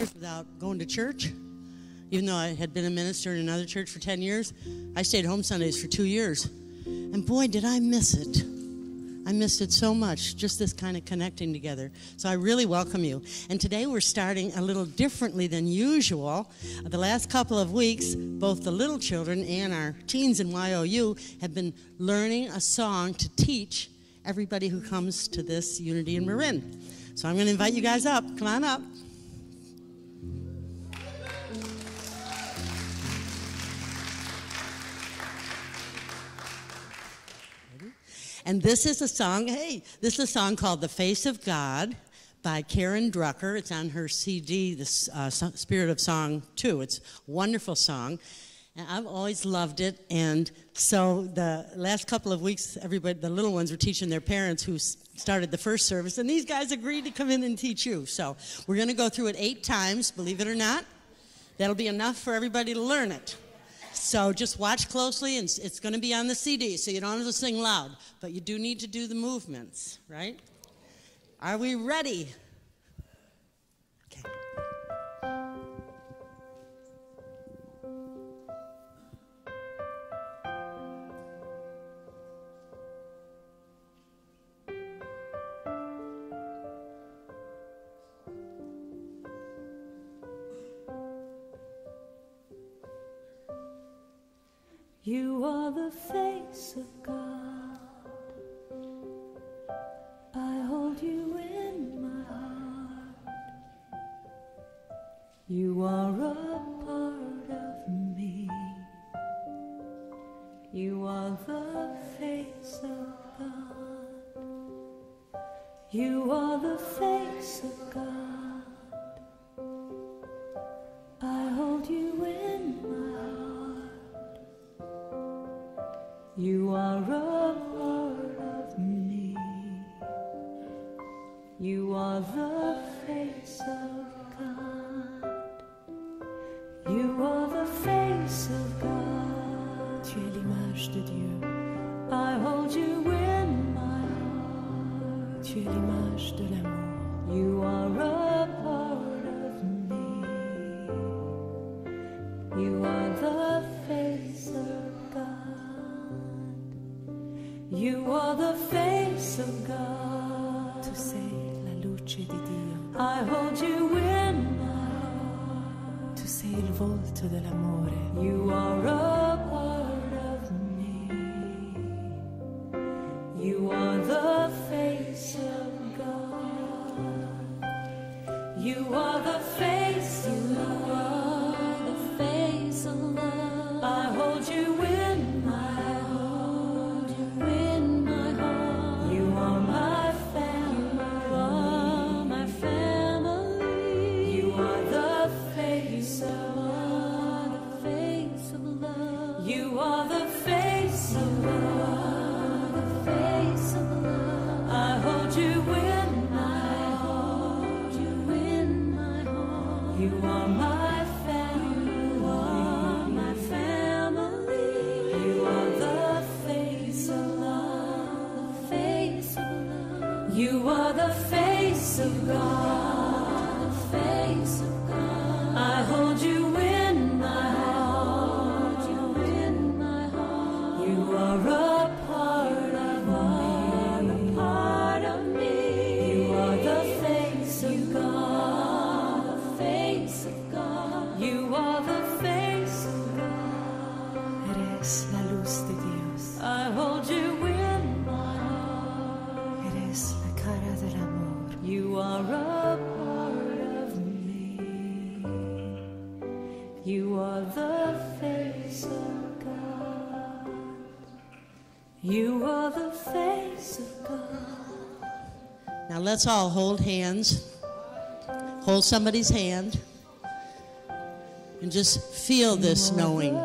years without going to church. Even though I had been a minister in another church for 10 years, I stayed home Sundays for 2 years. And boy, did I miss it. I missed it so much, just this kind of connecting together. So I really welcome you. And today we're starting a little differently than usual. The last couple of weeks, both the little children and our teens in YOU have been learning a song to teach everybody who comes to this Unity in Marin. So I'm going to invite you guys up. Come on up. And this is a song, this is a song called The Face of God by Karen Drucker. It's on her CD, the Spirit of Song 2. It's a wonderful song. And I've always loved it. And so the last couple of weeks, everybody, the little ones were teaching their parents who started the first service. And these guys agreed to come in and teach you. So we're going to go through it 8 times, believe it or not. That'll be enough for everybody to learn it. So just watch closely, and it's going to be on the CD, so you don't have to sing loud. But you do need to do the movements, right? Are we ready? Okay. You are the face of God. I hold you in my heart. You are a part of me. You are the face of God. You are the face of God. I hold you in my heart. You are a part of me. You are the face of God. You are the face of God. Tu es l'image de Dieu. I hold you in my heart. Tu es l'image de l'amour. You are a part of me. You are the face of God. You are the face of God. Tu sei la luce di Dio. I hold you in my heart. Tu sei il volto dell'amore. You are a part of me. You are the face of God. You are the face of love. The face of love. I hold you in my heart. You are the face of God, the face of God. I hold you in my heart, you in my heart. You are a part of me, a part of me. You are the face of God, the face of God. You are the face of God. Eres la luz de Dios. I hold you in. You are a part of me. You are the face of God. You are the face of God. Now let's all hold hands. Hold somebody's hand. And just feel this knowing.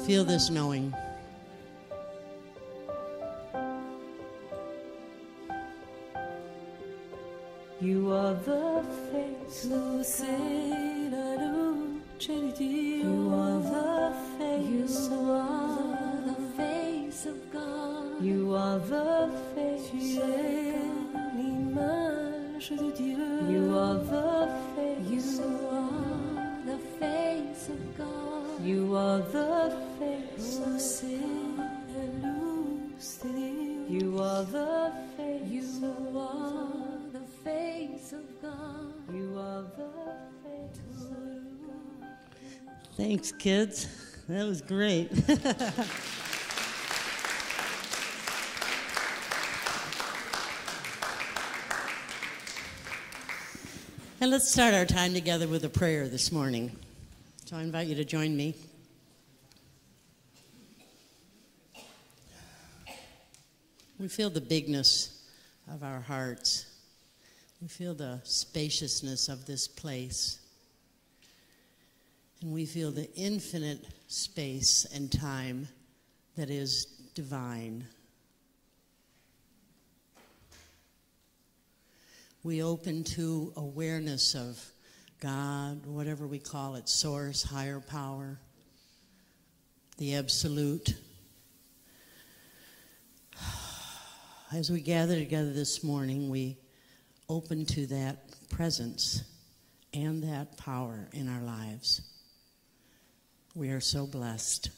Feel this knowing. You are the face of God. You are the face of God. The face of God. You are the face of God. L'image de Dieu. You are the face are the face of God. You are the face of sin. You are the face of God. The face of God. You are the face of God. Thanks, kids. That was great. And let's start our time together with a prayer this morning. So I invite you to join me. We feel the bigness of our hearts. We feel the spaciousness of this place. And we feel the infinite space and time that is divine. We open to awareness of God, whatever we call it, source, higher power, the absolute. As we gather together this morning, we open to that presence and that power in our lives. We are so blessed.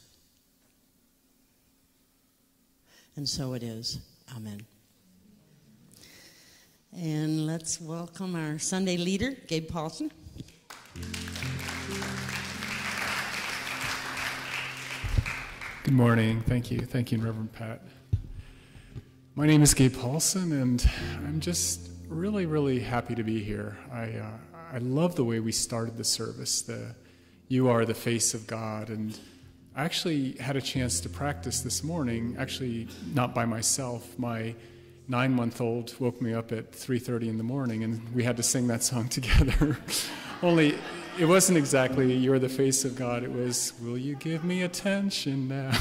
And so it is. Amen. And let's welcome our Sunday leader, Gabe Paulson. Good morning. Thank you. Thank you, Reverend Pat. My name is Gabe Paulson, and I'm just really, really happy to be here. I love the way we started the service, You are the face of God, and I actually had a chance to practice this morning, actually not by myself. My 9-month-old woke me up at 3:30 in the morning, and we had to sing that song together. Only, it wasn't exactly, you're the face of God. It was, will you give me attention now?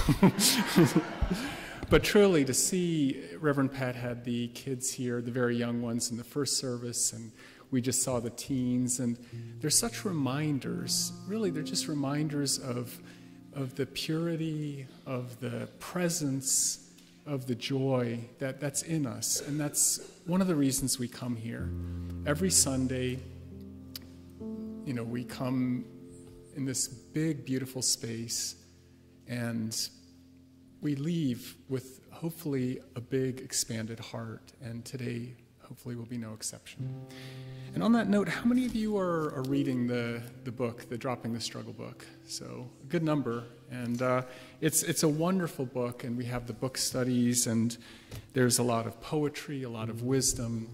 But truly, to see Reverend Pat had the kids here, the very young ones in the first service, and we just saw the teens, and they're such reminders. Really, they're just reminders of the purity, of the presence, of the joy that's in us. And that's one of the reasons we come here. Every Sunday, we come in this big, beautiful space, and we leave with hopefully a big, expanded heart. And today, hopefully, will be no exception. And on that note, how many of you are reading the book, the Dropping the Struggle book? So a good number. And it's a wonderful book, and we have the book studies, and there's a lot of poetry, a lot of wisdom.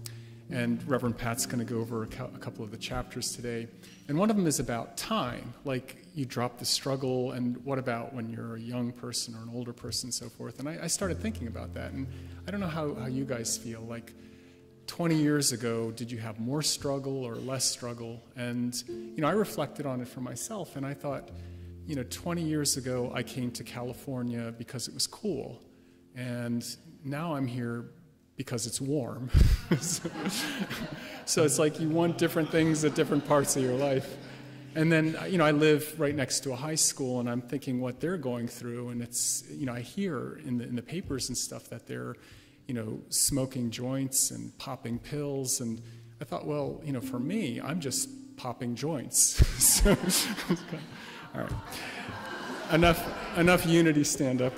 And Reverend Pat's going to go over a couple of the chapters today. And one of them is about time, like you drop the struggle, and what about when you're a young person or an older person and so forth. And I started thinking about that, and I don't know how you guys feel. Like 20 years ago, did you have more struggle or less struggle? And, I reflected on it for myself, and I thought, 20 years ago, I came to California because it was cool. And now I'm here because it's warm. So it's like you want different things at different parts of your life. And then, I live right next to a high school, and I'm thinking what they're going through. And it's, I hear in the papers and stuff that they're, smoking joints and popping pills. And I thought, well, for me, I'm just popping joints. So, all right. Enough unity stand-up.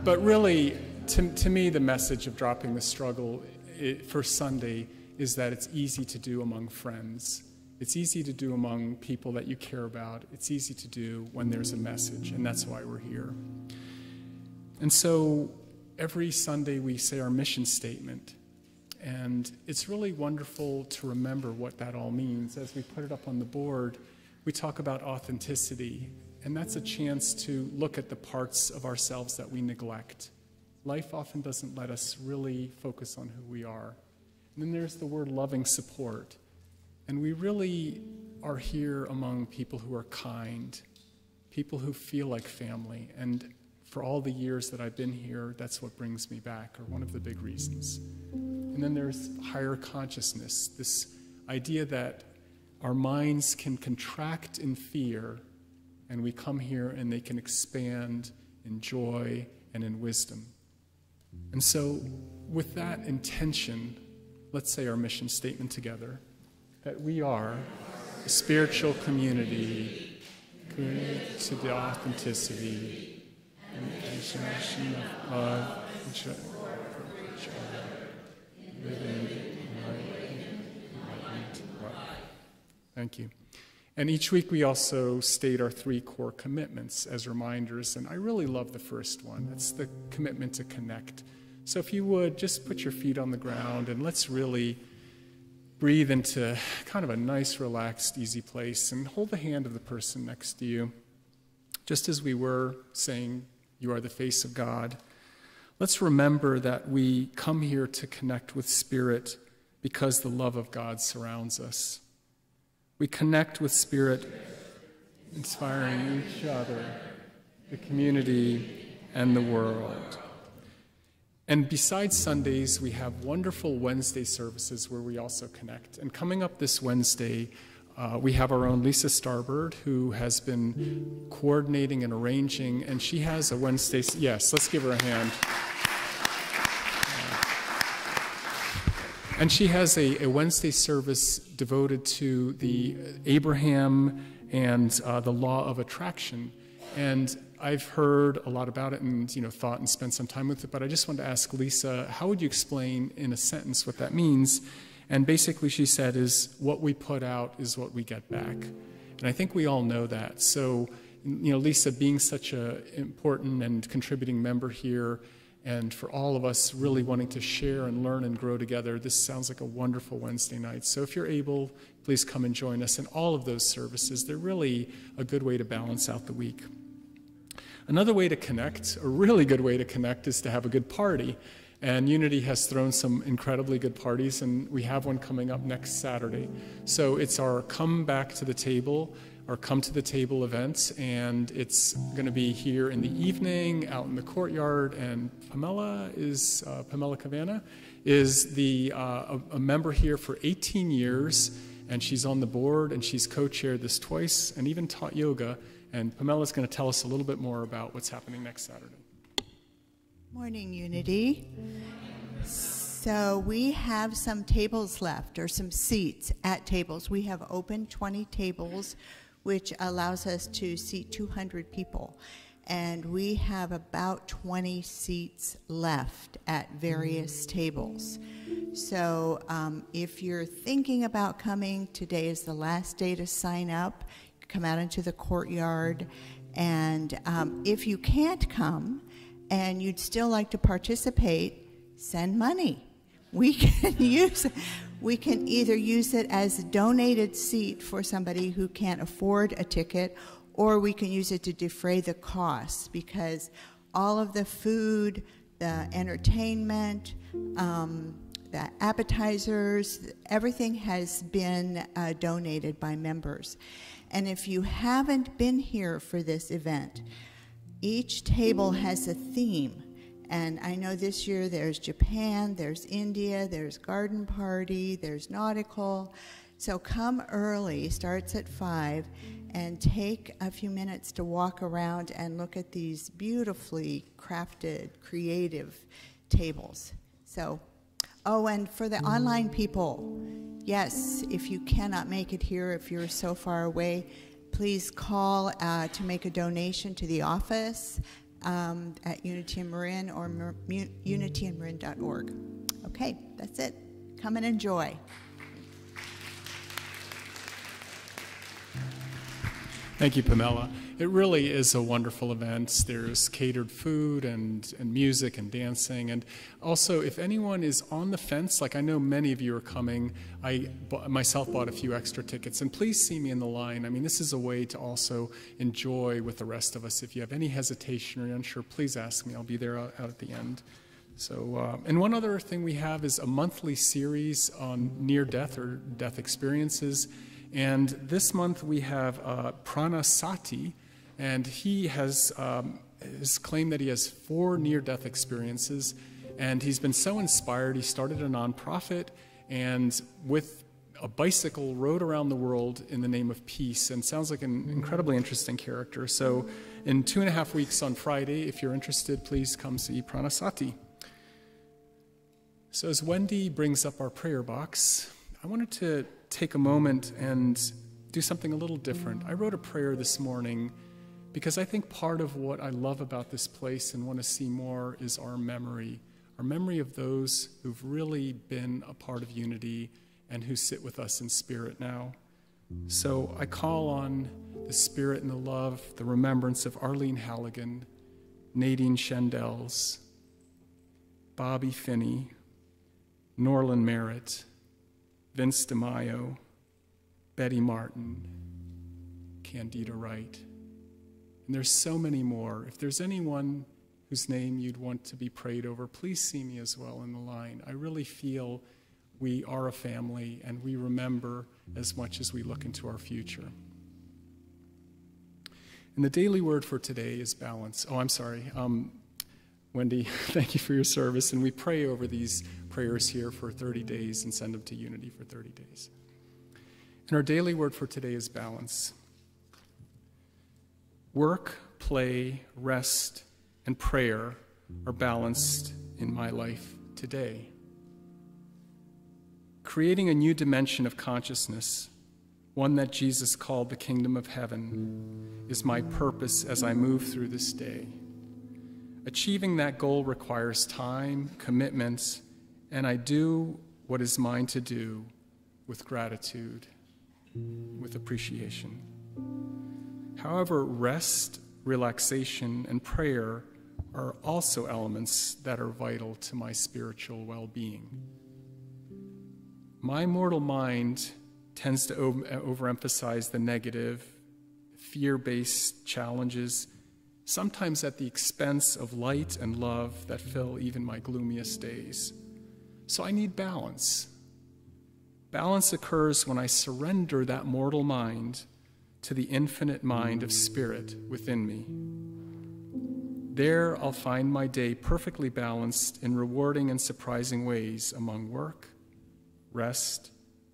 But really, to me, the message of dropping the struggle for Sunday is that it's easy to do among friends. It's easy to do among people that you care about. It's easy to do when there's a message, and that's why we're here. And so every Sunday we say our mission statement, and it's really wonderful to remember what that all means. As we put it up on the board, we talk about authenticity, and that's a chance to look at the parts of ourselves that we neglect. Life often doesn't let us really focus on who we are. And then there's the word loving support. And we really are here among people who are kind, people who feel like family. And for all the years that I've been here, that's what brings me back, or one of the big reasons. And then there's higher consciousness, this idea that our minds can contract in fear, and we come here and they can expand in joy and in wisdom. And so with that intention, let's say our mission statement together. that we are a spiritual community committed to the authenticity and expression of love for each other, living right. Thank you. And each week we also state our 3 core commitments as reminders, and I really love the first one. It's the commitment to connect. So if you would, just put your feet on the ground and let's really breathe into kind of a nice, relaxed, easy place and hold the hand of the person next to you. Just as we were saying, you are the face of God. Let's remember that we come here to connect with Spirit because the love of God surrounds us. We connect with Spirit, inspiring each other, the community, and the world. And besides Sundays, we have wonderful Wednesday services where we also connect. And coming up this Wednesday, we have our own Lisa Starbird, who has been coordinating and arranging, and she has a Wednesday, yes, let's give her a hand. And she has a Wednesday service devoted to the Abraham and the law of attraction. And I've heard a lot about it and thought and spent some time with it, but I just wanted to ask Lisa, how would you explain in a sentence what that means? And basically she said is what we put out is what we get back. And I think we all know that. So, Lisa being such an important and contributing member here, and for all of us really wanting to share and learn and grow together, this sounds like a wonderful Wednesday night. So if you're able, please come and join us in all of those services. They're really a good way to balance out the week. Another way to connect, a really good way to connect, is to have a good party. And Unity has thrown some incredibly good parties, and we have one coming up next Saturday. So it's our Come Back to the Table, our Come to the Table event, and it's going to be here in the evening, out in the courtyard, and Pamela Cavana is a member here for 18 years, and she's on the board, and she's co-chaired this twice, and even taught yoga, and Pamela's going to tell us a little bit more about what's happening next Saturday. Morning, Unity. So we have some tables left, or some seats at tables. We have open 20 tables, which allows us to seat 200 people. And we have about 20 seats left at various tables. So if you're thinking about coming, today is the last day to sign up. Come out into the courtyard. And if you can't come and you'd still like to participate, send money. We can either use it as a donated seat for somebody who can't afford a ticket, or we can use it to defray the costs, because all of the food, the entertainment, the appetizers, everything has been donated by members. And if you haven't been here for this event, each table has a theme. And I know this year there's Japan, there's India, there's garden party, there's nautical. So come early, starts at 5, and take a few minutes to walk around and look at these beautifully crafted, creative tables. So, oh, and for the online people, yes, if you cannot make it here, if you're so far away, please call to make a donation to the office at Unity in Marin or unityinmarin.org. Okay, that's it. Come and enjoy. Thank you, Pamela. It really is a wonderful event. There's catered food and music and dancing. And also, if anyone is on the fence, like I know many of you are coming, I myself bought a few extra tickets. And please see me in the line. I mean, this is a way to also enjoy with the rest of us. If you have any hesitation or you're unsure, please ask me. I'll be there out at the end. So, and one other thing we have is a monthly series on near-death or death experiences. And this month we have Pranasati, and he has claimed that he has 4 near-death experiences, and he's been so inspired. He started a nonprofit, and with a bicycle rode around the world in the name of peace, and sounds like an incredibly interesting character. So in 2.5 weeks on Friday, if you're interested, please come see Pranasati. So as Wendy brings up our prayer box, I wanted to take a moment and do something a little different. I wrote a prayer this morning because I think part of what I love about this place and want to see more is our memory of those who've really been a part of Unity and who sit with us in spirit now. So I call on the spirit and the love, the remembrance of Arlene Halligan, Nadine Schendels, Bobby Finney, Norlin Merritt, Vince DeMaio, Betty Martin, Candida Wright. And there's so many more. If there's anyone whose name you'd want to be prayed over, please see me as well in the line. I really feel we are a family and we remember as much as we look into our future. And the daily word for today is balance. Oh, I'm sorry. Wendy, thank you for your service. And we pray over these prayers here for 30 days and send them to Unity for 30 days. And our daily word for today is balance. Work, play, rest, and prayer are balanced in my life today. Creating a new dimension of consciousness, one that Jesus called the kingdom of heaven, is my purpose as I move through this day. Achieving that goal requires time, commitment, and I do what is mine to do with gratitude, with appreciation. However, rest, relaxation, and prayer are also elements that are vital to my spiritual well-being. My mortal mind tends to overemphasize the negative, fear-based challenges, sometimes at the expense of light and love that fill even my gloomiest days. So I need balance. Balance occurs when I surrender that mortal mind to the infinite mind of spirit within me. There I'll find my day perfectly balanced in rewarding and surprising ways among work, rest,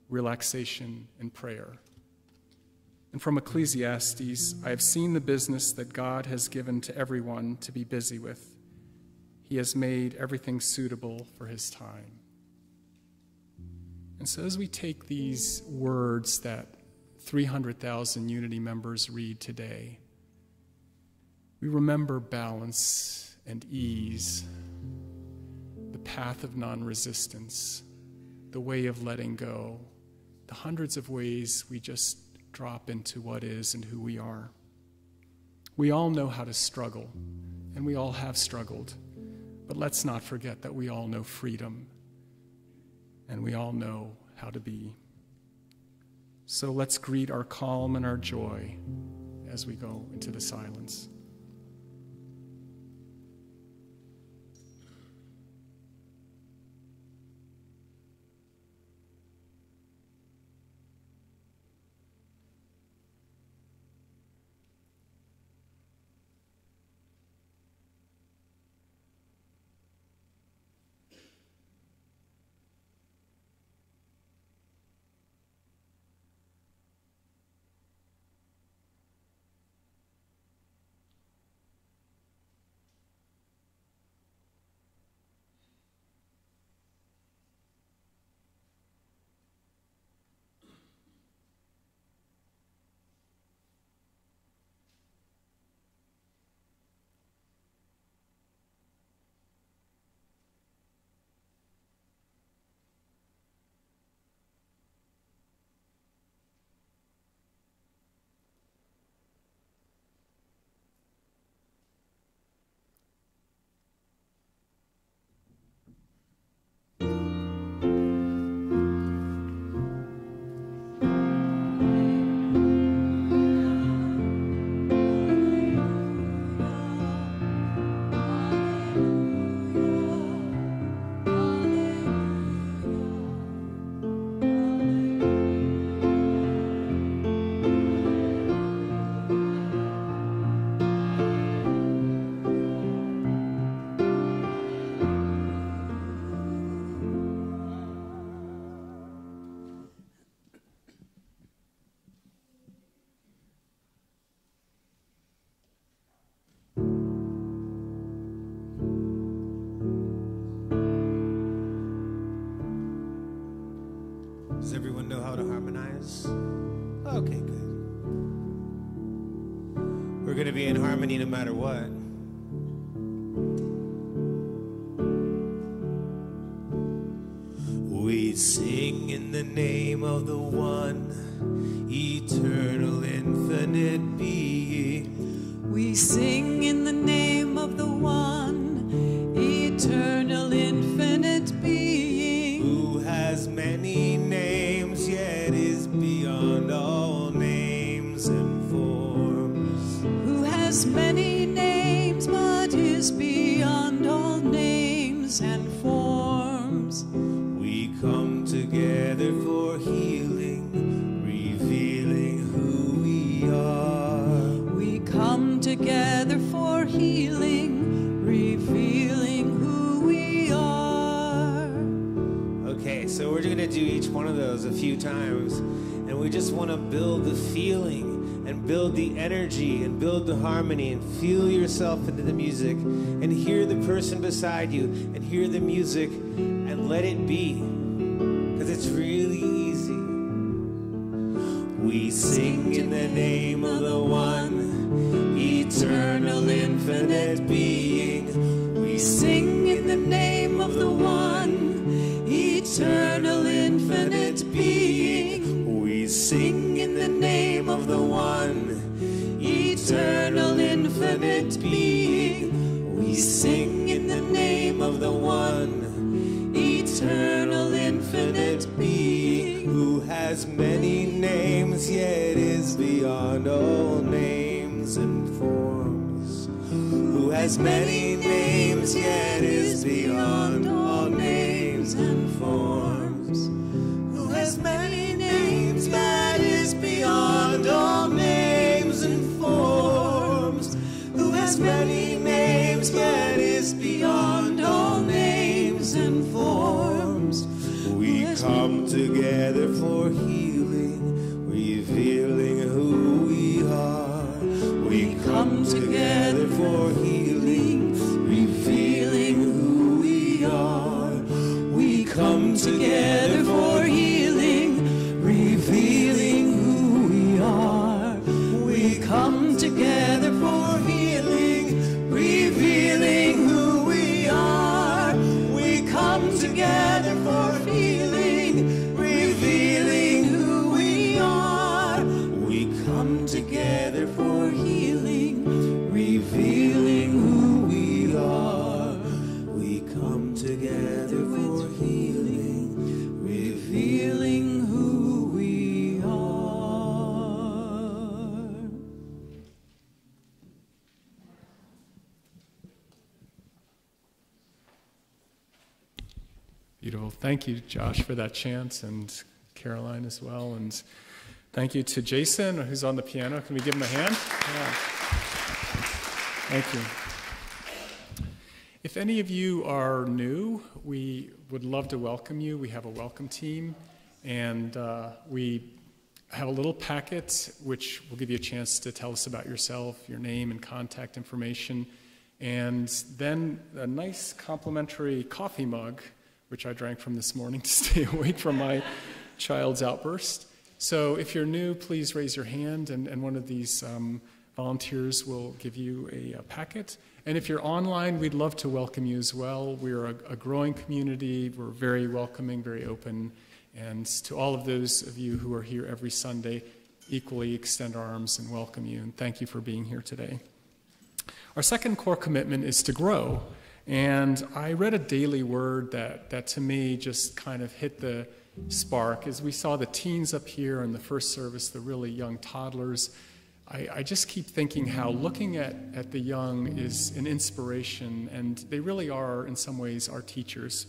relaxation, and prayer. And from Ecclesiastes, I have seen the business that God has given to everyone to be busy with. He has made everything suitable for his time. And so as we take these words that 300,000 Unity members read today, we remember balance and ease, the path of non-resistance, the way of letting go, the hundreds of ways we just drop into what is and who we are. We all know how to struggle, and we all have struggled, but let's not forget that we all know freedom, and we all know how to be. So let's greet our calm and our joy as we go into the silence. was. Okay, good. We're going to be in harmony no matter what. We sing in the name of the one, eternal, infinite being. We sing in the name of the one, eternal, infinite being. Who has many names, yet is beyond all names and forms. Who has many names, but is beyond all names and forms. We come together for healing, revealing who we are. We come together for healing, revealing who we are. Okay, so we're going to do each one of those a few times, and we just want to build the feeling and build the energy and build the harmony and feel yourself into the music and hear the person beside you and hear the music and let it be, because it's really easy. We sing in the name of the one, eternal, infinite being. We sing in the name of the one, eternal, infinite being. We sing in the name of the one, eternal, infinite being. We sing in the name of the one, eternal, infinite being. Who has many names, yet is beyond all names and forms. Who has many names, yet is beyond all names and forms. Who has many names, yet is beyond all names and forms. Who has many names, yet is beyond all names and forms. We come together for healing, revealing who we are. We come together for healing, revealing who we are. We come together for healing, revealing who we are. We come together for healing, revealing who we are. We come together for healing, revealing who we are. We come together for healing, revealing who we are. We come together for healing, revealing who we are. Beautiful. Thank you, Josh, for that chant, and Caroline as well. And thank you to Jason, who's on the piano. Can we give him a hand? Yeah. Thank you. If any of you are new, we would love to welcome you. We have a welcome team, and we have a little packet which will give you a chance to tell us about yourself, your name and contact information, and then a nice complimentary coffee mug, which I drank from this morning to stay awake from my child's outburst. So if you're new, please raise your hand, and one of these volunteers will give you a packet. And if you're online, we'd love to welcome you as well. We're a growing community. We're very welcoming, very open. And to all of those of you who are here every Sunday, equally extend our arms and welcome you. And thank you for being here today. Our second core commitment is to grow. And I read a daily word that to me just kind of hit the spark. As we saw the teens up here in the first service, the really young toddlers, I just keep thinking how looking at the young is an inspiration, and they really are, in some ways, our teachers.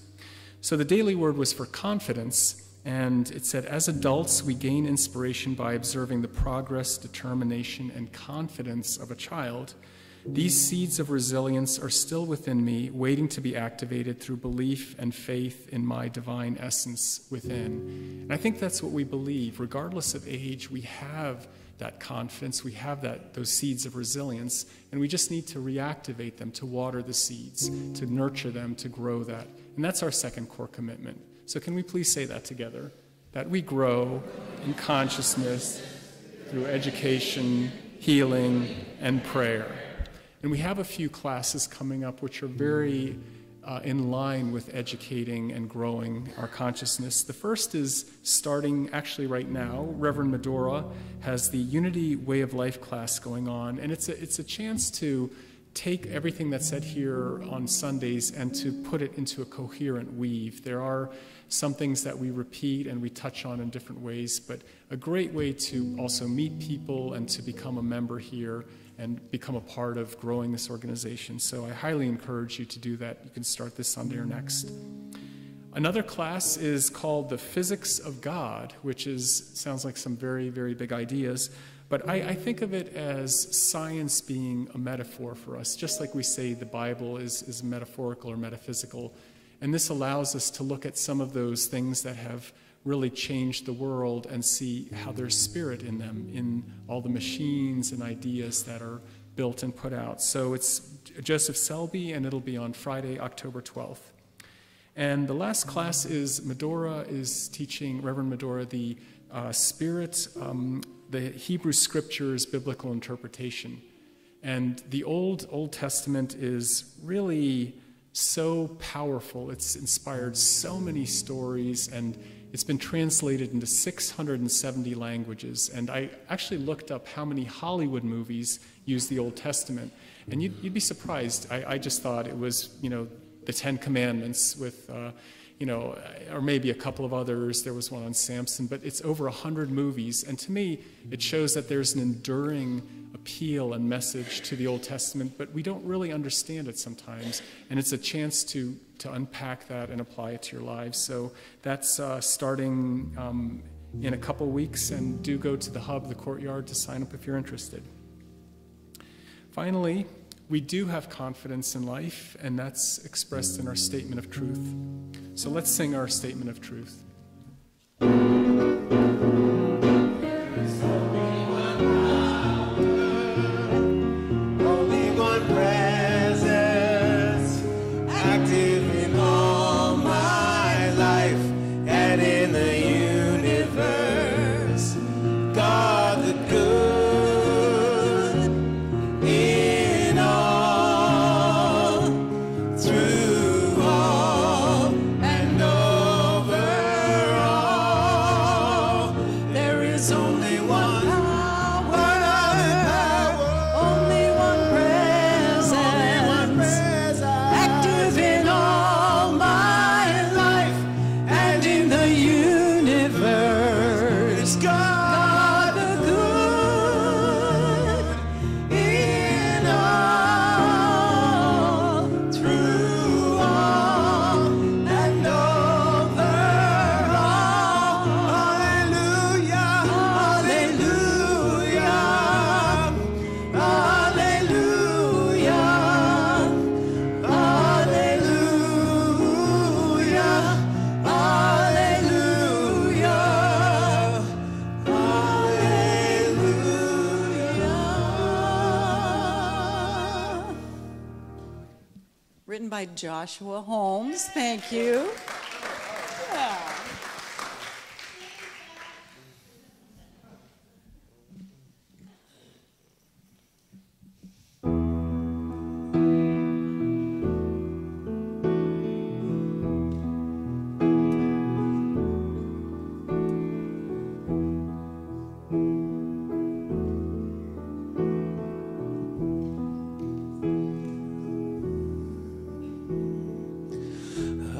So the daily word was for confidence, and it said, as adults, we gain inspiration by observing the progress, determination, and confidence of a child. These seeds of resilience are still within me, waiting to be activated through belief and faith in my divine essence within. And I think that's what we believe. Regardless of age, we have that confidence, we have those seeds of resilience, and we just need to reactivate them, to water the seeds, to nurture them, to grow that. And that's our second core commitment. So can we please say that together? that we grow in consciousness through education, healing, and prayer. And we have a few classes coming up which are very in line with educating and growing our consciousness. The first is starting actually right now. Rev Medora has the Unity Way of Life class going on, and it's a chance to take everything that's said here on Sundays and to put it into a coherent weave. There are some things that we repeat and we touch on in different ways, but a great way to also meet people and to become a member here and become a part of growing this organization. So I highly encourage you to do that. You can start this Sunday or next. Another class is called The Physics of God, which sounds like some very, very big ideas, but I think of it as science being a metaphor for us, just like we say the Bible is metaphorical or metaphysical. And this allows us to look at some of those things that have really changed the world and see how there's spirit in them, in all the machines and ideas that are built and put out. So it's Joseph Selby, and it'll be on Friday, October 12th. And the last class is Medora is teaching, Reverend Medora, the Spirit, the Hebrew Scriptures biblical interpretation. And the Old Testament is really so powerful. It's inspired so many stories, and it's been translated into 670 languages. And I actually looked up how many Hollywood movies use the Old Testament. And you'd be surprised. I just thought it was, the Ten Commandments with, or maybe a couple of others. There was one on Samson, but it's over 100 movies. And to me, it shows that there's an enduring appeal and message to the Old Testament, but we don't really understand it sometimes. And it's a chance to unpack that and apply it to your lives. So that's starting in a couple weeks, and do go to the hub, the courtyard, to sign up if you're interested. Finally, we do have confidence in life, and that's expressed in our statement of truth. So let's sing our statement of truth. Written by Joshua Holmes. Thank you. Yeah.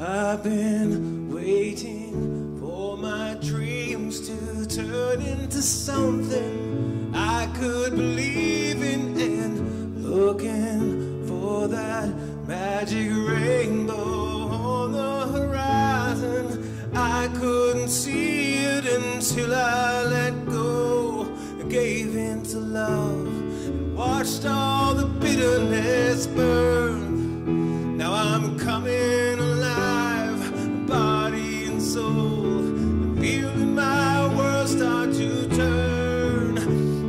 I've been waiting for my dreams to turn into something I could believe in, and looking for that magic rainbow on the horizon. I couldn't see it until I let go and gave in to love and watched all the bitterness burn. Now I'm coming alive, body and soul, and feeling my world start to turn.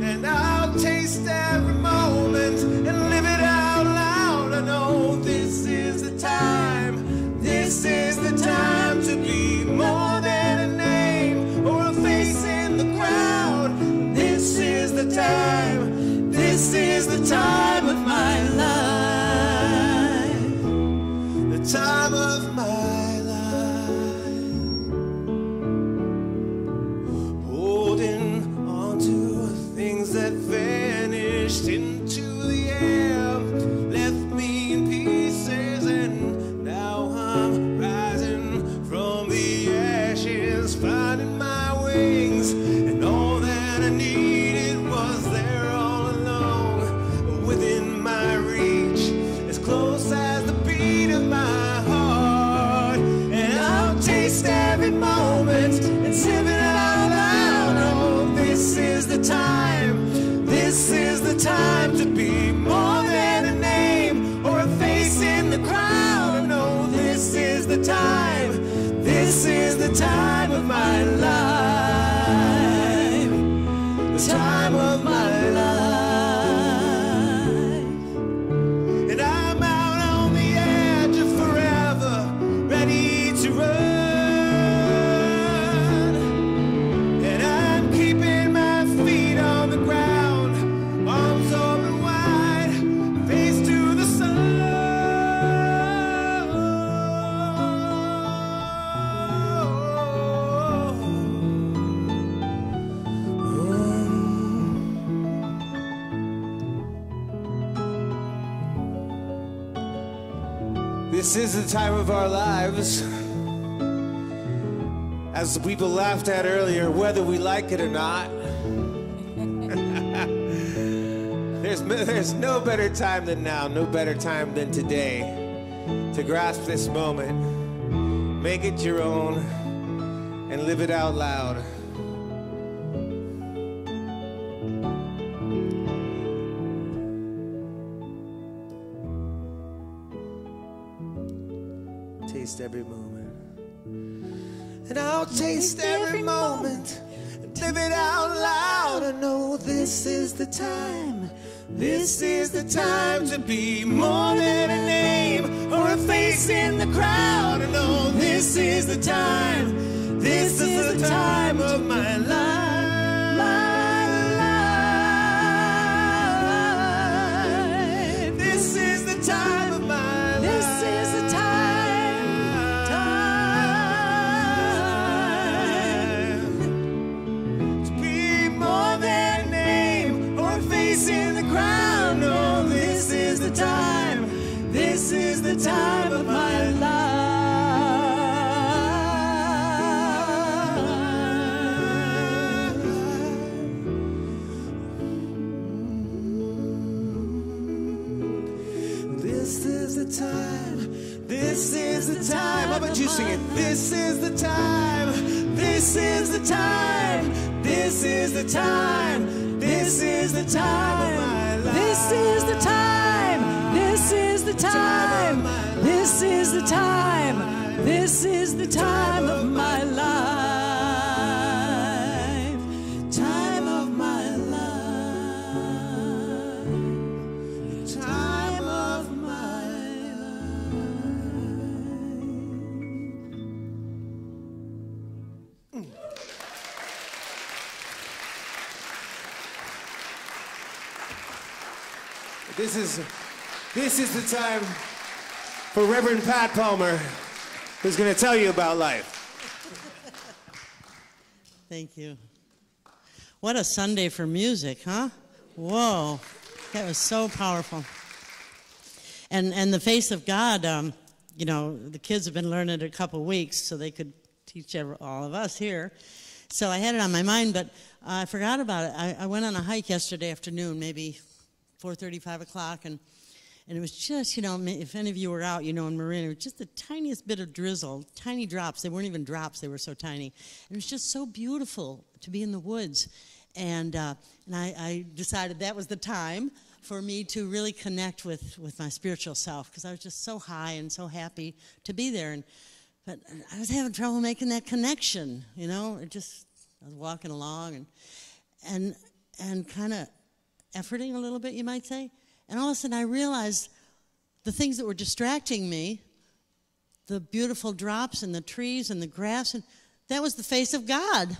And I'll taste every moment and live it out loud. I know this is the time to be more than a name. my life, holding on to things that vanished into the air, left me in pieces, and now I'm rising from the ashes, finding my wings, and all that I needed was there all along, within my reach, as close as the beat of my heart. And I'll taste every moment and sip it out loud. Oh, this is the time, this is the time to be more than a name or a face in the crowd. No, this is the time, this is the time of my life, the time of my life. And I'm out on the edge of forever, ready to run. And I'm keeping my feet on the ground, arms open wide, face to the sun. This is the time of our lives, as the people laughed at earlier, whether we like it or not. There's no better time than now, no better time than today to grasp this moment, make it your own, and live it out loud. Taste every moment, and I'll taste every moment and live it out loud. I know this is the time, this is the time to be more than a name or a face in the crowd. I know this is the time, this is the time of my life, my life. This is the time of my life. This is the time. In the crowd, no, this is the time, this is the time of my life. This is the time, this is the time. How about you sing it? This is the time, this is the time, this is the time. This is the time of my life. This is the time. This is the time. This is the time. This is the time of my life. Time of my life. Time of my life. This is the time for Reverend Pat Palmer, who's going to tell you about life. Thank you. What a Sunday for music, huh? Whoa, that was so powerful. And the face of God, you know, the kids have been learning it a couple weeks so they could teach all of us here. So I had it on my mind, but I forgot about it. I went on a hike yesterday afternoon, maybe 4:30, 5 o'clock, and it was just, you know, if any of you were out, you know, in Marin, it was just the tiniest bit of drizzle, tiny drops. They weren't even drops, they were so tiny. And it was just so beautiful to be in the woods. And I decided that was the time for me to really connect with my spiritual self, because I was just so high and so happy to be there. But I was having trouble making that connection, you know. I was walking along and kind of efforting a little bit, you might say. And all of a sudden I realized the things that were distracting me, the beautiful drops and the trees and the grass, and that was the face of God.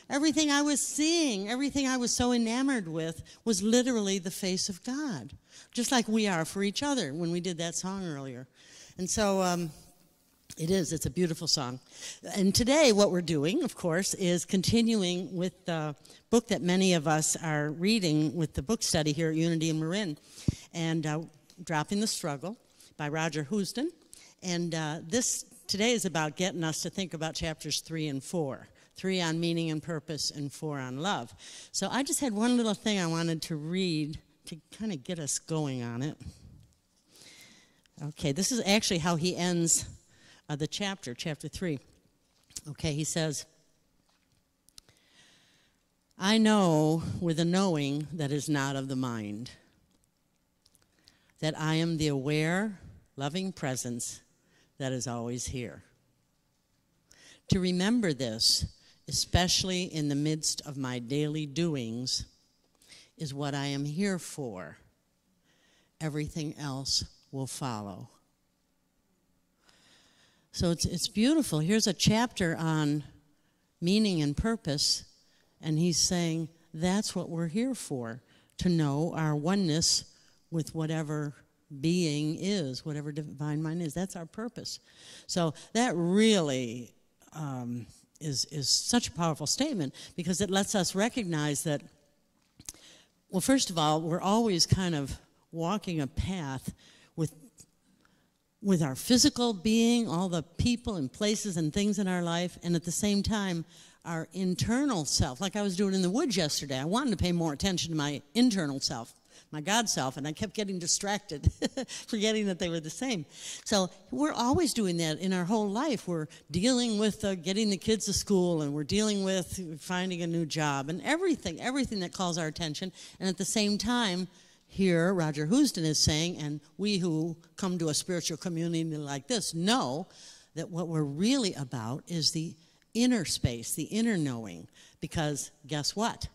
Everything I was seeing, everything I was so enamored with was literally the face of God, just like we are for each other when we did that song earlier. And so It is. It's a beautiful song. And today what we're doing, of course, is continuing with the book that many of us are reading with the book study here at Unity in Marin, and Dropping the Struggle by Roger Houston. And this today is about getting us to think about chapters 3 and 4. 3 on meaning and purpose, and 4 on love. So I just had one little thing I wanted to read to kind of get us going on it. Okay, this is actually how he ends the chapter 3. Okay, he says, I know with a knowing that is not of the mind, that I am the aware, loving presence that is always here. To remember this, especially in the midst of my daily doings, is what I am here for. Everything else will follow. So it's beautiful. Here's a chapter on meaning and purpose, and he's saying that's what we're here for, to know our oneness with whatever being is, whatever divine mind is. That's our purpose. So that really is such a powerful statement, because it lets us recognize that, well, first of all, we're always kind of walking a path with our physical being, all the people and places and things in our life, and at the same time, our internal self. Like I was doing in the woods yesterday. I wanted to pay more attention to my internal self, my God self, and I kept getting distracted, forgetting that they were the same. So we're always doing that in our whole life. We're dealing with getting the kids to school, and we're dealing with finding a new job, and everything that calls our attention. And at the same time, here, Roger Houston is saying, and we who come to a spiritual community like this know that what we're really about is the inner space, the inner knowing, because guess what?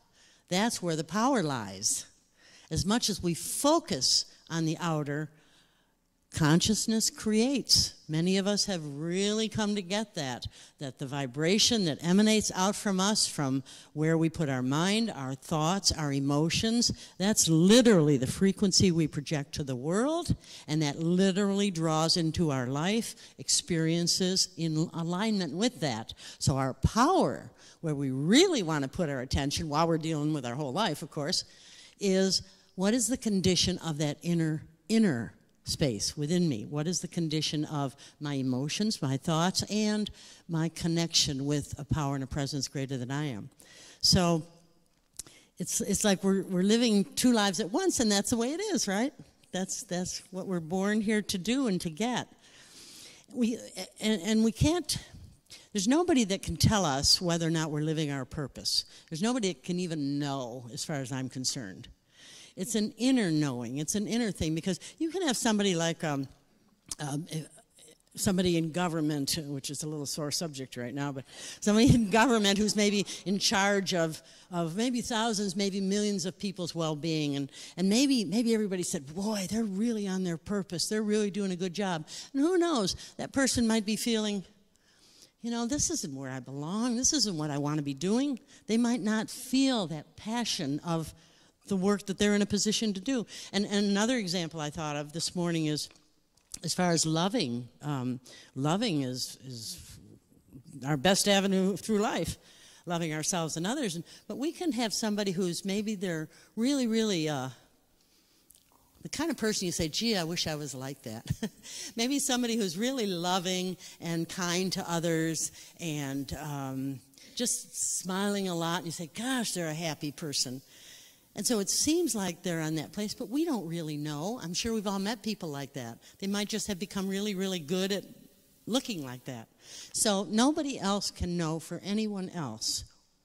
That's where the power lies. As much as we focus on the outer, consciousness creates. Many of us have really come to get that the vibration that emanates out from us, from where we put our mind, our thoughts, our emotions, that's literally the frequency we project to the world, and that literally draws into our life experiences in alignment with that. So our power, where we really want to put our attention while we're dealing with our whole life, of course, is what is the condition of that inner space within me? What is the condition of my emotions, my thoughts, and my connection with a power and a presence greater than I am? So it's like we're living two lives at once, and that's the way it is, right? That's what we're born here to do and to get. We can't. There's nobody that can tell us whether or not we're living our purpose. There's nobody that can even know, as far as I'm concerned. It's an inner knowing. It's an inner thing, because you can have somebody like somebody in government, which is a little sore subject right now, but somebody in government who's maybe in charge of maybe thousands, maybe millions of people's well-being, and maybe everybody said, boy, they're really on their purpose. They're really doing a good job. And who knows? That person might be feeling, you know, this isn't where I belong. This isn't what I want to be doing. They might not feel that passion of the work that they're in a position to do. And another example I thought of this morning is, as far as loving, loving is our best avenue through life, loving ourselves and others. But we can have somebody who's maybe they're really, really the kind of person you say, gee, I wish I was like that. Maybe somebody who's really loving and kind to others and just smiling a lot, and you say, gosh, they're a happy person. And so it seems like they're on that place, but we don't really know. I'm sure we've all met people like that. They might just have become really, really good at looking like that. So nobody else can know for anyone else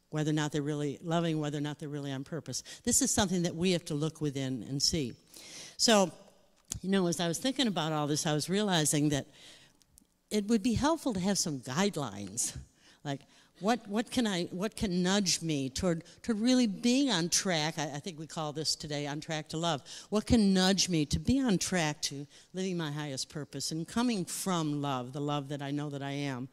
whether or not they're really loving, whether or not they're really on purpose. This is something that we have to look within and see. So, you know, as I was thinking about all this, I was realizing that it would be helpful to have some guidelines, like what can nudge me toward really being on track. I think we call this today On Track to Love. What can nudge me to be on track to living my highest purpose and coming from love, the love that I know that I am.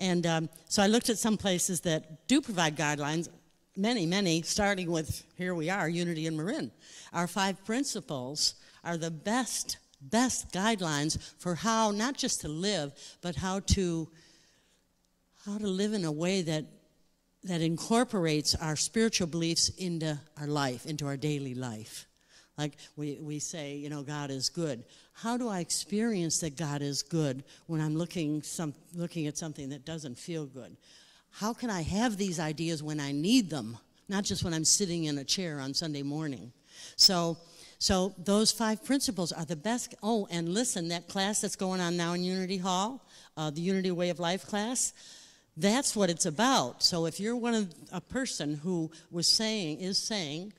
And so I looked at some places that do provide guidelines, many, starting with, here we are, Unity in Marin. Our 5 principles are the best best guidelines for how not just to live, but how to live in a way that incorporates our spiritual beliefs into our life, into our daily life. Like we say, you know, God is good. How do I experience that God is good when I'm looking at something that doesn't feel good? How can I have these ideas when I need them, not just when I'm sitting in a chair on Sunday morning? So those 5 principles are the best. Oh, and listen, that class that's going on now in Unity Hall, the Unity Way of Life class, that's what it's about. So if you're a person who is saying,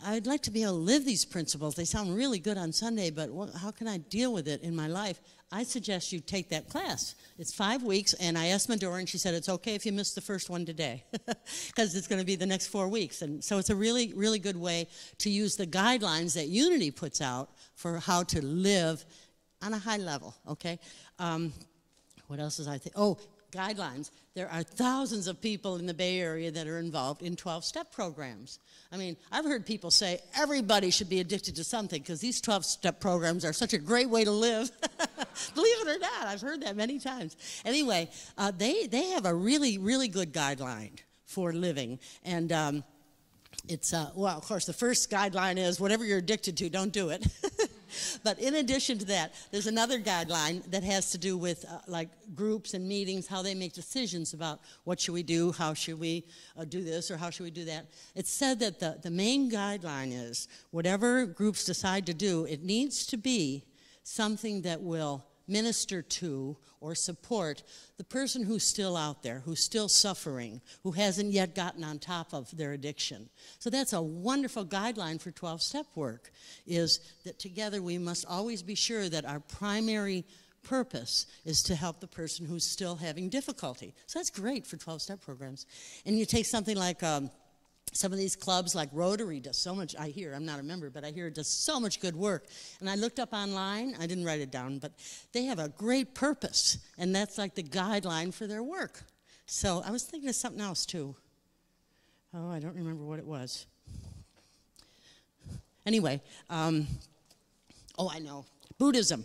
I'd like to be able to live these principles. They sound really good on Sunday, but how can I deal with it in my life? I suggest you take that class. It's 5 weeks, and I asked Medora, and she said it's okay if you miss the first one today, because it's going to be the next 4 weeks. And so it's a really, really good way to use the guidelines that Unity puts out for how to live on a high level, okay? What else is I think? Oh, guidelines. There are thousands of people in the Bay Area that are involved in 12-step programs. I mean, I've heard people say everybody should be addicted to something because these 12-step programs are such a great way to live. Believe it or not, I've heard that many times. Anyway, they have a really, really good guideline for living. And it's, well, of course, the first guideline is whatever you're addicted to, don't do it. But in addition to that, there's another guideline that has to do with like groups and meetings, how they make decisions about what should we do, how should we do this, or how should we do that. It's said that the main guideline is whatever groups decide to do, it needs to be something that will minister to or support the person who's still out there, who's still suffering, who hasn't yet gotten on top of their addiction. So that's a wonderful guideline for 12-step work, is that together we must always be sure that our primary purpose is to help the person who's still having difficulty. So that's great for 12-step programs. And you take something like some of these clubs like Rotary does so much, I'm not a member, but I hear it does so much good work. And I looked up online, I didn't write it down, but they have a great purpose, and that's like the guideline for their work. So I was thinking of something else too. Oh, I don't remember what it was. Anyway, oh, I know, Buddhism.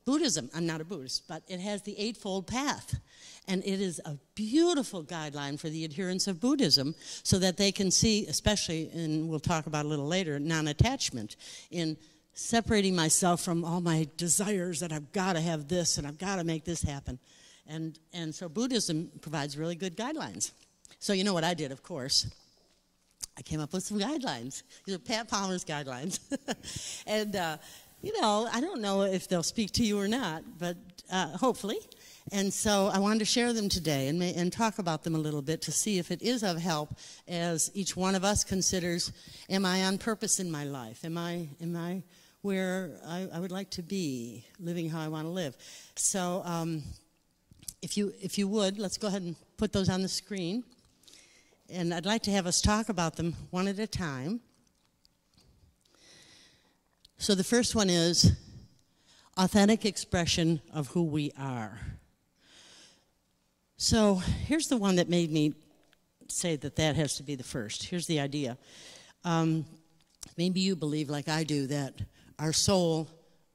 Buddhism, I'm not a Buddhist, but it has the Eightfold Path. And it is a beautiful guideline for the adherents of Buddhism so that they can see, especially, and we'll talk about a little later, non-attachment, in separating myself from all my desires that I've got to have this and I've got to make this happen. And so Buddhism provides really good guidelines. So you know what I did, of course. I came up with some guidelines. These are Pat Palmer's guidelines. And you know, I don't know if they'll speak to you or not, but hopefully. And so I wanted to share them today and talk about them a little bit to see if it is of help as each one of us considers, am I on purpose in my life? Am I where I would like to be, living how I want to live? So if you would, let's go ahead and put those on the screen. And I'd like to have us talk about them one at a time. So the first one is authentic expression of who we are. So here's the one that made me say that has to be the first. Here's the idea. Maybe you believe, like I do, that our soul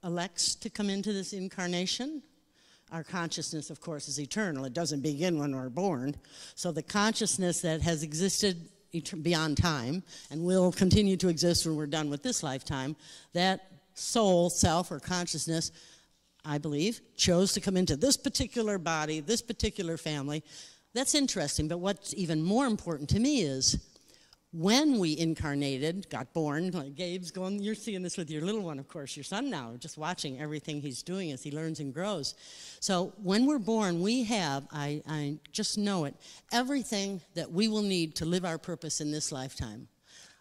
elects to come into this incarnation. Our consciousness, of course, is eternal. It doesn't begin when we're born. So the consciousness that has existed beyond time and will continue to exist when we're done with this lifetime, that soul, self, or consciousness, I believe, chose to come into this particular body, this particular family. That's interesting, but what's even more important to me is when we incarnated, got born, like Gabe's going, you're seeing this with your little one, of course, your son now, just watching everything he's doing as he learns and grows. So when we're born, we have, I just know it, everything that we will need to live our purpose in this lifetime.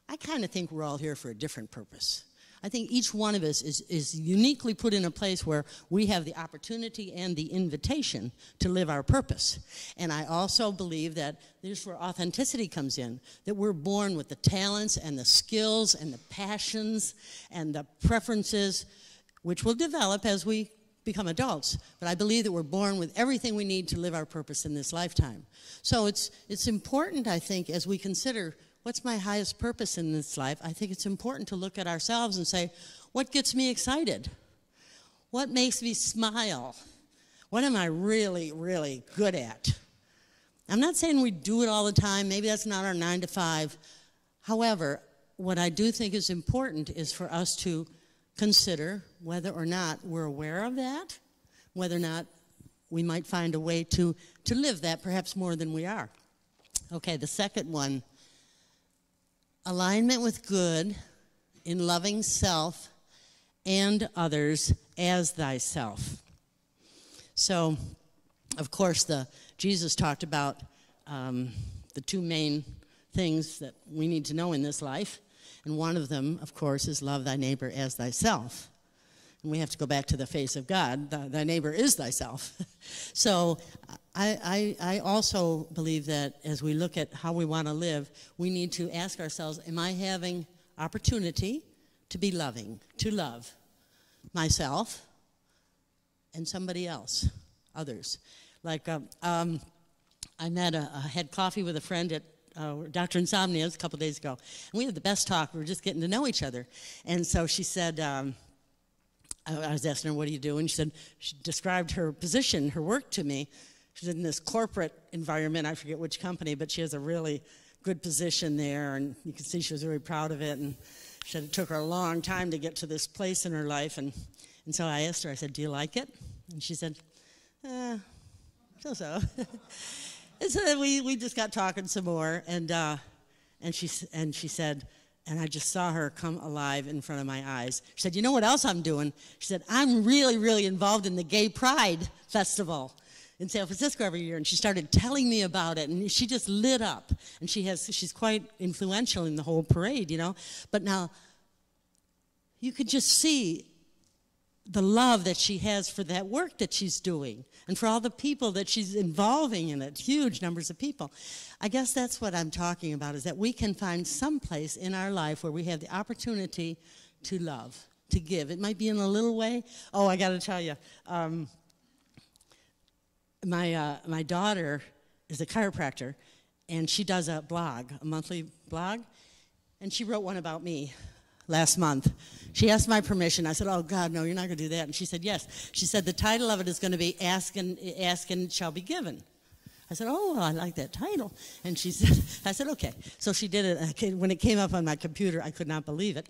I kind of think we're all here for a different purpose. I think each one of us is uniquely put in a place where we have the opportunity and the invitation to live our purpose. And I also believe that this is where authenticity comes in, that we're born with the talents and the skills and the passions and the preferences, which will develop as we become adults. But I believe that we're born with everything we need to live our purpose in this lifetime. So it's important, I think, as we consider what's my highest purpose in this life, I think it's important to look at ourselves and say, what gets me excited? What makes me smile? What am I really, really good at? I'm not saying we do it all the time. Maybe that's not our 9 to 5. However, what I do think is important is for us to consider whether or not we're aware of that, whether or not we might find a way to live that perhaps more than we are. Okay, the second one, alignment with good in loving self and others as thyself. So, of course, Jesus talked about the two main things that we need to know in this life. And one of them, of course, is love thy neighbor as thyself. And we have to go back to the face of God. Thy neighbor is thyself. So I also believe that as we look at how we want to live, we need to ask ourselves, am I having opportunity to be loving, to love myself and somebody else, others? Like I had coffee with a friend at Dr. Insomnia's a couple days ago, and we had the best talk. We were just getting to know each other. And so she said, I was asking her, what do you do? And she described her position, her work to me. She's in this corporate environment. I forget which company, but she has a really good position there, and you can see she was very proud of it. And she said it took her a long time to get to this place in her life. And so I asked her, I said, do you like it? And she said, so. And so we just got talking some more, and she said, and I just saw her come alive in front of my eyes. She said, you know what else I'm doing? She said, I'm really, really involved in the Gay Pride Festival in San Francisco every year. And she started telling me about it, and she just lit up. And she's quite influential in the whole parade, you know. But now, you could just see the love that she has for that work that she's doing and for all the people that she's involving in it, huge numbers of people. I guess that's what I'm talking about, is that we can find some place in our life where we have the opportunity to love, to give. It might be in a little way. Oh, I got to tell you, my daughter is a chiropractor, and she does a blog, a monthly blog, and she wrote one about me last month. She asked my permission. I said, oh, God, no, you're not going to do that. And she said, yes. She said, the title of it is going to be Ask and It Shall Be Given. I said, oh, well, I like that title. And she said, I said, okay. So she did it. When it came up on my computer, I could not believe it.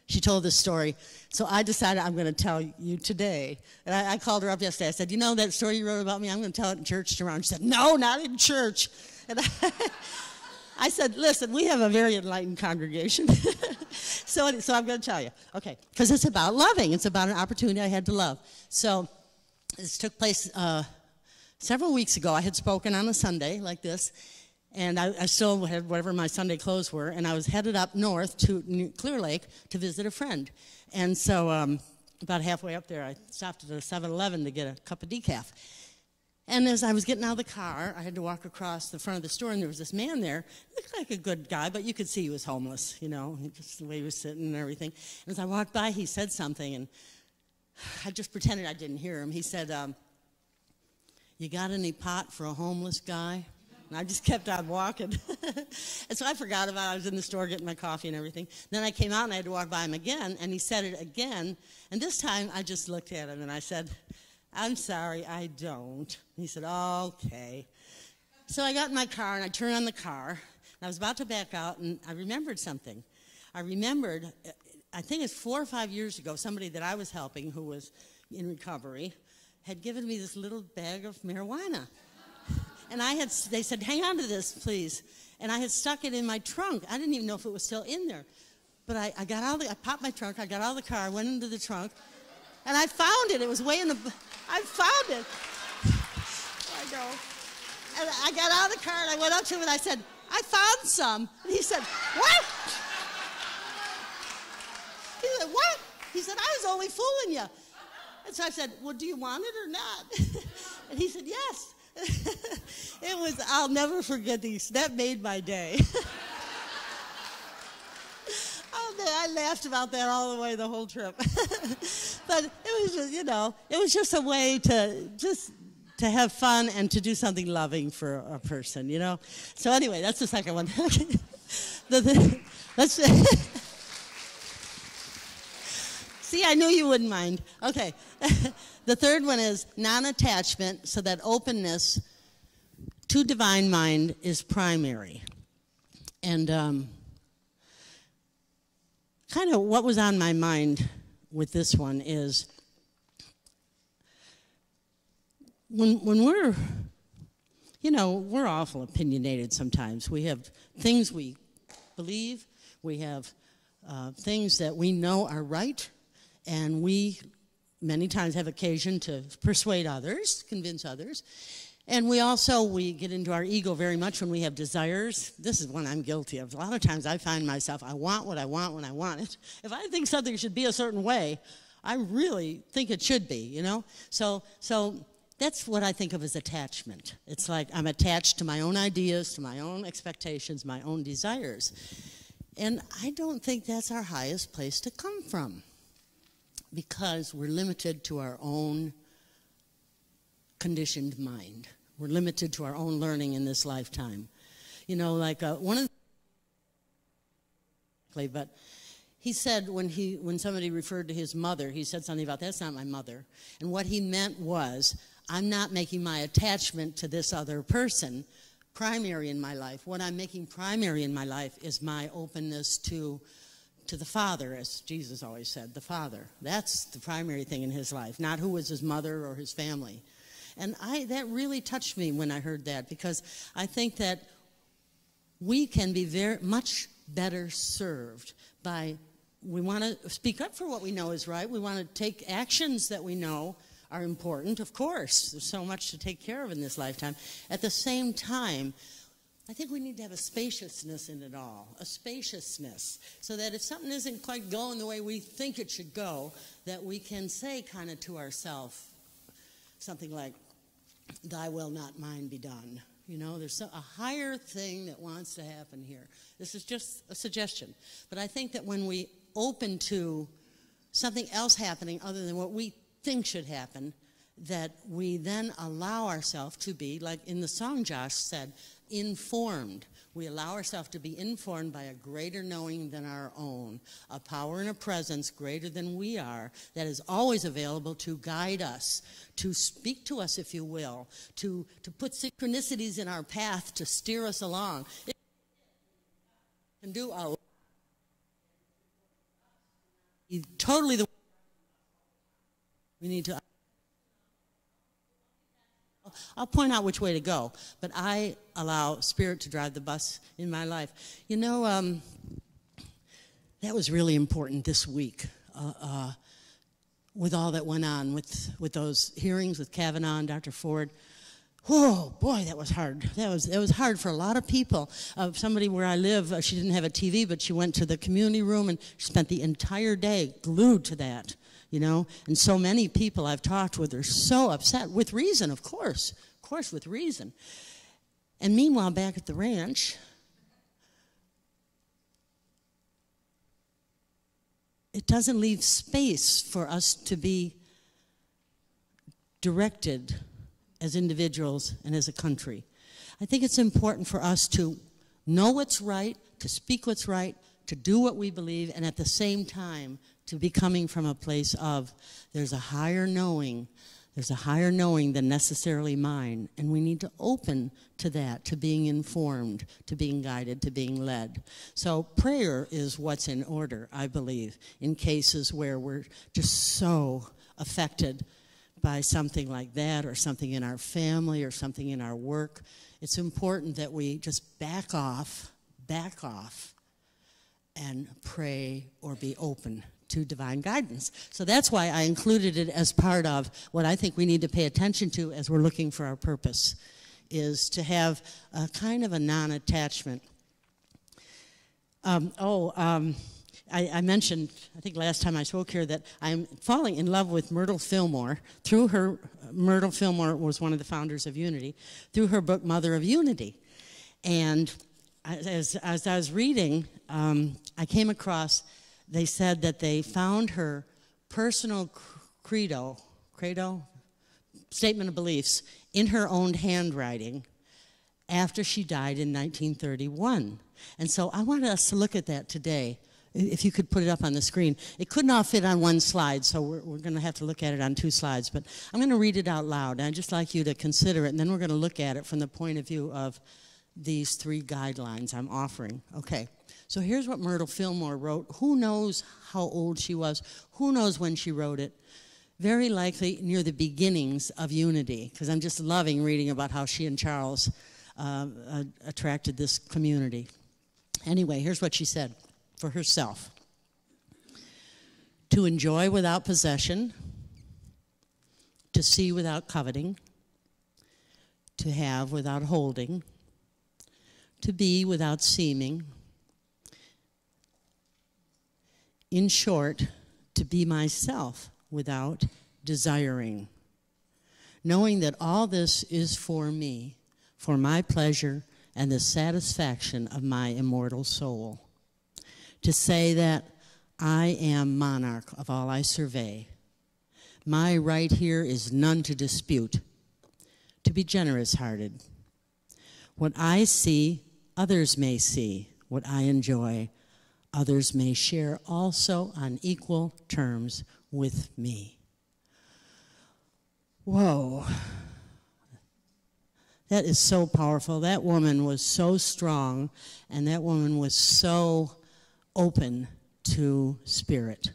She told this story. So I decided I'm going to tell you today. And I called her up yesterday. I said, you know that story you wrote about me? I'm going to tell it in church tomorrow. And she said, no, not in church. And I said, listen, we have a very enlightened congregation. So I'm going to tell you. Okay, because it's about loving. It's about an opportunity I had to love. So this took place several weeks ago. I had spoken on a Sunday like this, and I still had whatever my Sunday clothes were, and I was headed up north to Clear Lake to visit a friend. And so about halfway up there, I stopped at a 7-Eleven to get a cup of decaf. And as I was getting out of the car, I had to walk across the front of the store, and there was this man there. He looked like a good guy, but you could see he was homeless, you know, just the way he was sitting and everything. And as I walked by, he said something, and I just pretended I didn't hear him. He said, you got any pot for a homeless guy? And I just kept on walking. And so I forgot about it. I was in the store getting my coffee and everything. Then I came out, and I had to walk by him again, and he said it again. And this time, I just looked at him, and I said, I'm sorry, I don't. He said, okay. So I got in my car, and I turned on the car, and I was about to back out, and I remembered something. I remembered, I think it's 4 or 5 years ago, somebody that I was helping who was in recovery had given me this little bag of marijuana. And they said, hang on to this, please. And I had stuck it in my trunk. I didn't even know if it was still in there. But I popped my trunk, I got out of the car, I went into the trunk, and I found it. It was way in the, I found it. I know. And I got out of the car, and I went up to him, and I said, I found some. And he said, what? He said, what? He said, I was only fooling you. And so I said, well, do you want it or not? And he said, yes. It was, I'll never forget these. That made my day. I laughed about that all the way the whole trip. But it was just, you know, it was just a way to have fun and to do something loving for a person, you know. So anyway, that's the second one. See, See, I knew you wouldn't mind. Okay. The third one is non-attachment, so that openness to divine mind is primary. And kind of what was on my mind with this one is when we're, you know, we're awful opinionated sometimes. We have things we believe, we have things that we know are right, and we many times have occasion to persuade others, convince others. And we get into our ego very much when we have desires. This is one I'm guilty of. A lot of times I find myself, I want what I want when I want it. If I think something should be a certain way, I really think it should be, you know? So that's what I think of as attachment. It's like I'm attached to my own ideas, to my own expectations, my own desires. And I don't think that's our highest place to come from, because we're limited to our own conditioned mind. We're limited to our own learning in this lifetime. You know, like one of the... But he said when somebody referred to his mother, he said something about, that's not my mother. And what he meant was, I'm not making my attachment to this other person primary in my life. What I'm making primary in my life is my openness to the Father, as Jesus always said, the Father. That's the primary thing in his life, not who was his mother or his family. And that really touched me when I heard that, because I think that we can be very much better served by, we want to speak up for what we know is right. We want to take actions that we know are important. Of course, there's so much to take care of in this lifetime. At the same time, I think we need to have a spaciousness in it all, a spaciousness, so that if something isn't quite going the way we think it should go, that we can say kind of to ourselves something like, thy will, not mine, be done. You know, there's a higher thing that wants to happen here. This is just a suggestion. But I think that when we open to something else happening other than what we think should happen, that we then allow ourselves to be, like in the song Josh said, informed. We allow ourselves to be informed by a greater knowing than our own, a power and a presence greater than we are, that is always available to guide us, to speak to us, if you will, to put synchronicities in our path to steer us along. It can do a lot. Totally the we need to. I'll point out which way to go, but I allow Spirit to drive the bus in my life. You know, that was really important this week with all that went on with those hearings with Kavanaugh and Dr. Ford. Oh, boy, that was hard. That was hard for a lot of people. Somebody where I live, she didn't have a TV, but she went to the community room and spent the entire day glued to that. You know, and so many people I've talked with are so upset, with reason, of course with reason. And meanwhile, back at the ranch, it doesn't leave space for us to be directed as individuals and as a country. I think it's important for us to know what's right, to speak what's right, to do what we believe, and at the same time, to be coming from a place of, there's a higher knowing than necessarily mine, and we need to open to that, to being informed, to being guided, to being led. So prayer is what's in order, I believe, in cases where we're just so affected by something like that, or something in our family, or something in our work. It's important that we just back off, and pray or be open to divine guidance. So that's why I included it as part of what I think we need to pay attention to as we're looking for our purpose, is to have a kind of a non-attachment. I mentioned, I think last time I spoke here, that I'm falling in love with Myrtle Fillmore. Myrtle Fillmore was one of the founders of Unity, through her book, Mother of Unity. And as I was reading, I came across, they said that they found her personal credo, statement of beliefs, in her own handwriting after she died in 1931. And so I wanted us to look at that today if you could put it up on the screen. It couldn't all fit on one slide, so we're going to have to look at it on 2 slides. But I'm going to read it out loud, and I'd just like you to consider it, and then we're going to look at it from the point of view of these 3 guidelines I'm offering. Okay, so here's what Myrtle Fillmore wrote. Who knows how old she was? Who knows when she wrote it? Very likely near the beginnings of Unity, because I'm just loving reading about how she and Charles attracted this community. Anyway, here's what she said for herself. To enjoy without possession, to see without coveting, to have without holding, to be without seeming. In short, to be myself without desiring, knowing that all this is for me, for my pleasure and the satisfaction of my immortal soul. To say that I am monarch of all I survey. My right here is none to dispute. To be generous-hearted. What I see, others may see. What I enjoy, others may share also on equal terms with me. Whoa. That is so powerful. That woman was so strong, and that woman was so open to spirit,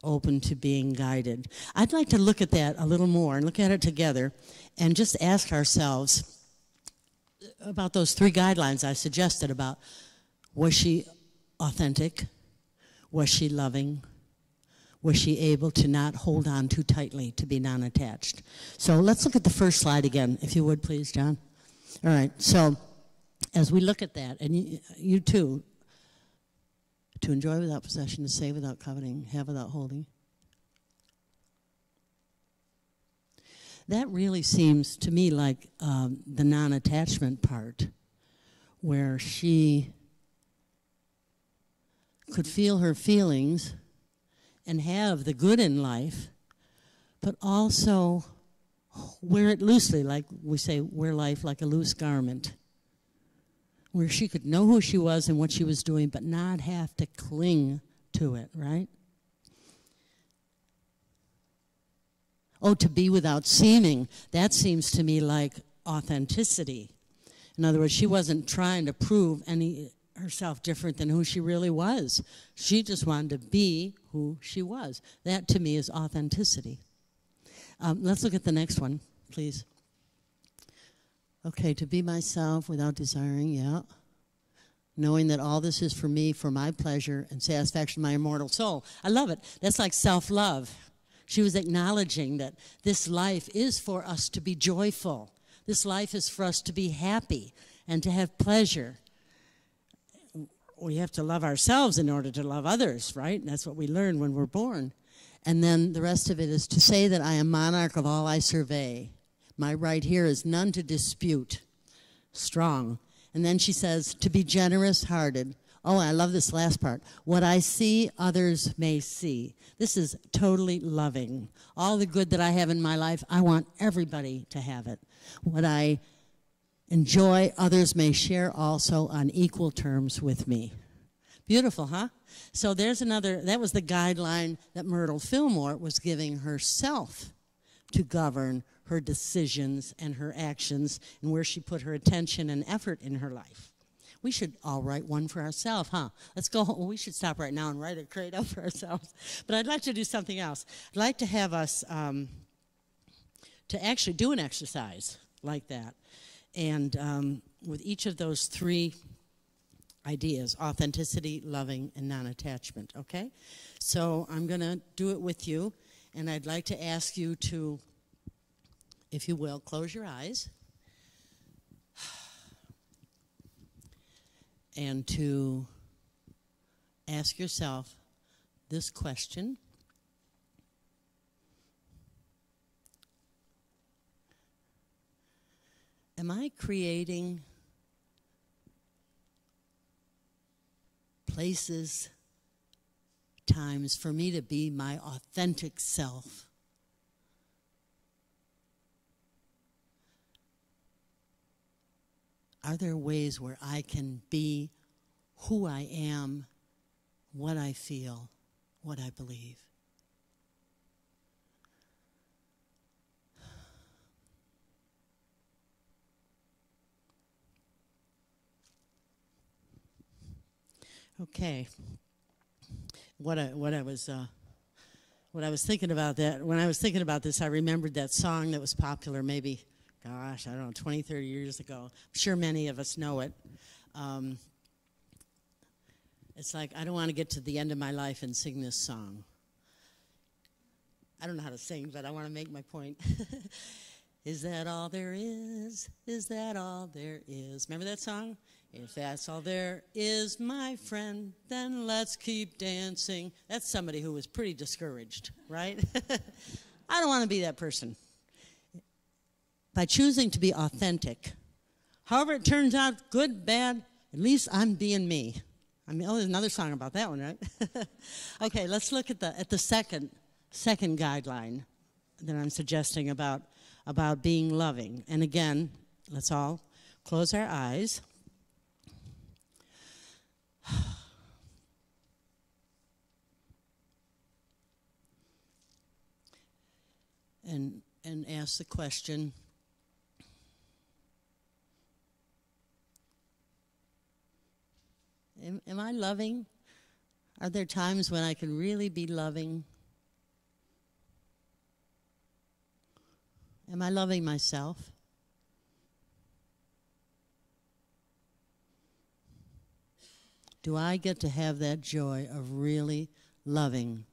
open to being guided. I'd like to look at that a little more and look at it together and just ask ourselves about those 3 guidelines I suggested about, was she authentic? Was she loving? Was she able to not hold on too tightly, to be non-attached? So let's look at the first slide again, if you would, please, John. All right, so as we look at that, and you too, to enjoy without possession, to save without coveting, have without holding. That really seems to me like the non-attachment part, where she could feel her feelings and have the good in life, but also wear it loosely, like we say, wear life like a loose garment, where she could know who she was and what she was doing, but not have to cling to it, right? Oh, to be without seeming, that seems to me like authenticity. In other words, she wasn't trying to prove herself different than who she really was. She just wanted to be who she was. That, to me, is authenticity. Let's look at the next one, please. Okay, to be myself without desiring, yeah. Knowing that all this is for me, for my pleasure and satisfaction of my immortal soul. I love it. That's like self-love. She was acknowledging that this life is for us to be joyful. This life is for us to be happy and to have pleasure. We have to love ourselves in order to love others, right? And that's what we learn when we're born. And then the rest of it is to say that I am monarch of all I survey. My right here is none to dispute. Strong. And then she says, to be generous-hearted. Oh, I love this last part. What I see, others may see. This is totally loving. All the good that I have in my life, I want everybody to have it. What I enjoy, others may share also on equal terms with me. Beautiful, huh? So there's another, that was the guideline that Myrtle Fillmore was giving herself to govern her decisions and her actions and where she put her attention and effort in her life. We should all write one for ourselves, huh? Let's go home. We should stop right now and write a crate up for ourselves. But I'd like to do something else. I'd like to have us to actually do an exercise like that. And with each of those 3 ideas, authenticity, loving, and non-attachment, okay? So I'm going to do it with you, and I'd like to ask you to, if you will, close your eyes and to ask yourself this question. Am I creating places, times for me to be my authentic self? Are there ways where I can be who I am what I feel, what I believe. Okay. What I was thinking about that, when I was thinking about this, I remembered that song that was popular maybe, gosh, I don't know, 20, 30 years ago. I'm sure many of us know it. It's like, I don't want to get to the end of my life and sing this song. I don't know how to sing, but I want to make my point. Is that all there is? Is that all there is? Remember that song? If that's all there is, my friend, then let's keep dancing. That's somebody who was pretty discouraged, right? I don't want to be that person. By choosing to be authentic, however it turns out, good, bad, at least I'm being me. I mean, oh, there's another song about that one, right? Okay, let's look at the second guideline that I'm suggesting about being loving. And again, let's all close our eyes. And ask the question, am I loving? Are there times when I can really be loving? Am I loving myself? Do I get to have that joy of really loving?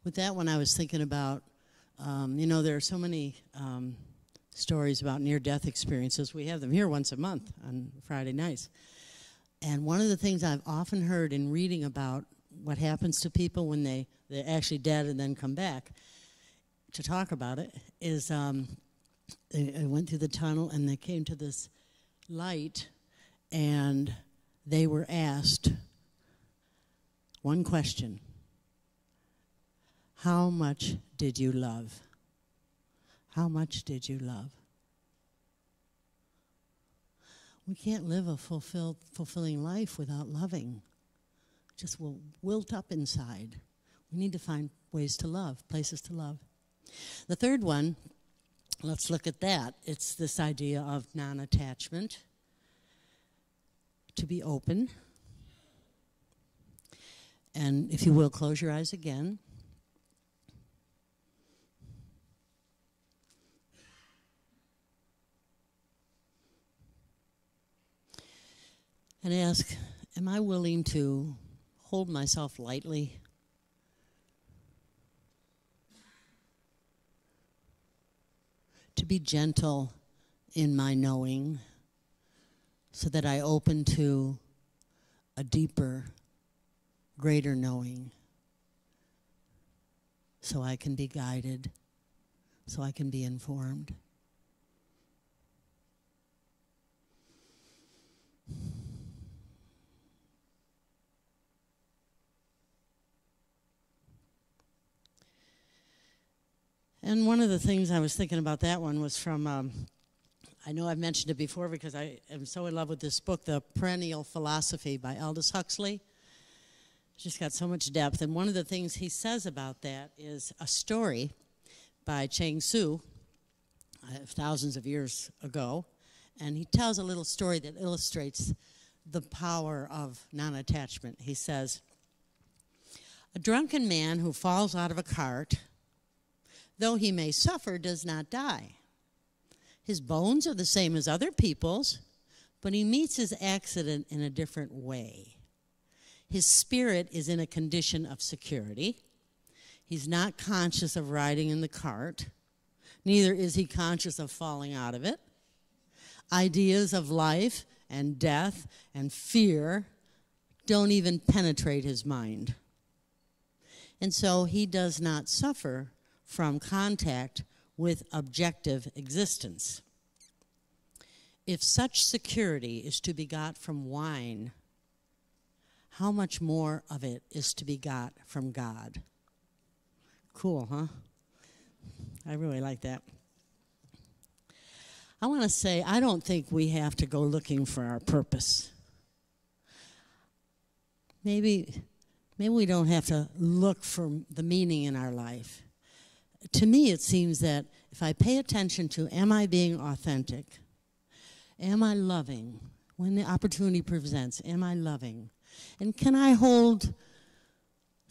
With that one, I was thinking about, there are so many stories about near-death experiences. We have them here once a month on Friday nights. And one of the things I've often heard in reading about what happens to people when they're actually dead and then come back to talk about it is they went through the tunnel and they came to this light and they were asked one question. How much did you love? How much did you love? We can't live a fulfilling life without loving. Just will wilt up inside. We need to find ways to love, places to love. The third one, let's look at that. It's this idea of non-attachment, to be open. And if you will, close your eyes again. And ask, am I willing to hold myself lightly? To be gentle in my knowing so that I open to a deeper, greater knowing so I can be guided, so I can be informed. And one of the things I was thinking about that one was from, I know I've mentioned it before because I am so in love with this book, The Perennial Philosophy by Aldous Huxley. It's just got so much depth. And one of the things he says about that is a story by Chang Tzu, thousands of years ago. And he tells a little story that illustrates the power of non-attachment. He says, a drunken man who falls out of a cart, though he may suffer, does not die. His bones are the same as other people's, but he meets his accident in a different way. His spirit is in a condition of security. He's not conscious of riding in the cart. Neither is he conscious of falling out of it. Ideas of life and death and fear don't even penetrate his mind. And so he does not suffer from contact with objective existence. if such security is to be got from wine, how much more of it is to be got from God? Cool, huh? I really like that. I want to say, I don't think we have to go looking for our purpose. Maybe we don't have to look for the meaning in our life. To me, it seems that if I pay attention to, am I being authentic? Am I loving? When the opportunity presents, am I loving? And can I hold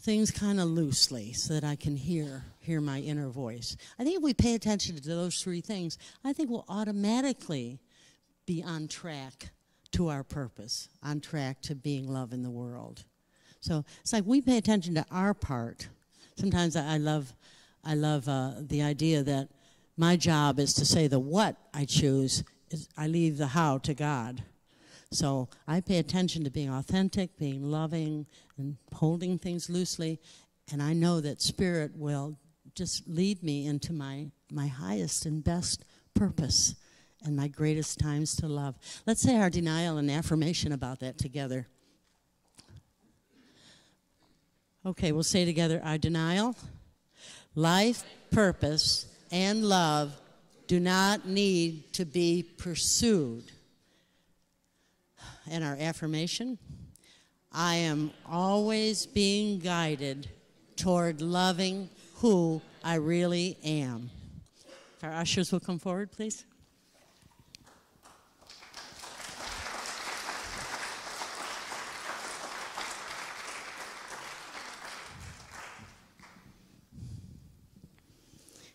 things kind of loosely so that I can hear my inner voice? I think if we pay attention to those three things, I think we'll automatically be on track to our purpose, on track to being love in the world. So it's like we pay attention to our part. Sometimes I love the idea that my job is to say the what I choose, I leave the how to God. So I pay attention to being authentic, being loving, and holding things loosely, and I know that Spirit will just lead me into my highest and best purpose and my greatest times to love. Let's say our denial and affirmation about that together. Okay, we'll say together our denial. Life, purpose, and love do not need to be pursued. And our affirmation, I am always being guided toward loving who I really am. If our ushers will come forward, please.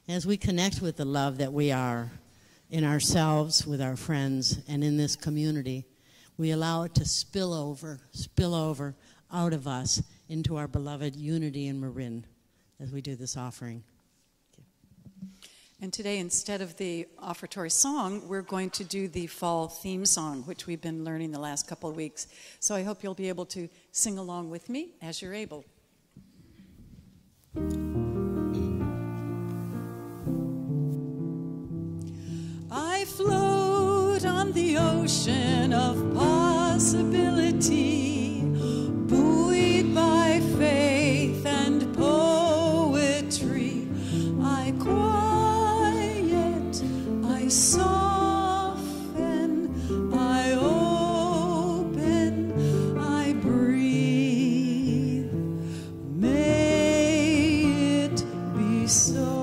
As we connect with the love that we are in ourselves, with our friends, and in this community, we allow it to spill over out of us into our beloved unity in Marin as we do this offering. And today, instead of the offertory song, we're going to do the fall theme song, which we've been learning the last couple of weeks. So I hope you'll be able to sing along with me as you're able. I float on the ocean of possibility, buoyed by faith and poetry. I quiet, I soften, I open, I breathe. May it be so.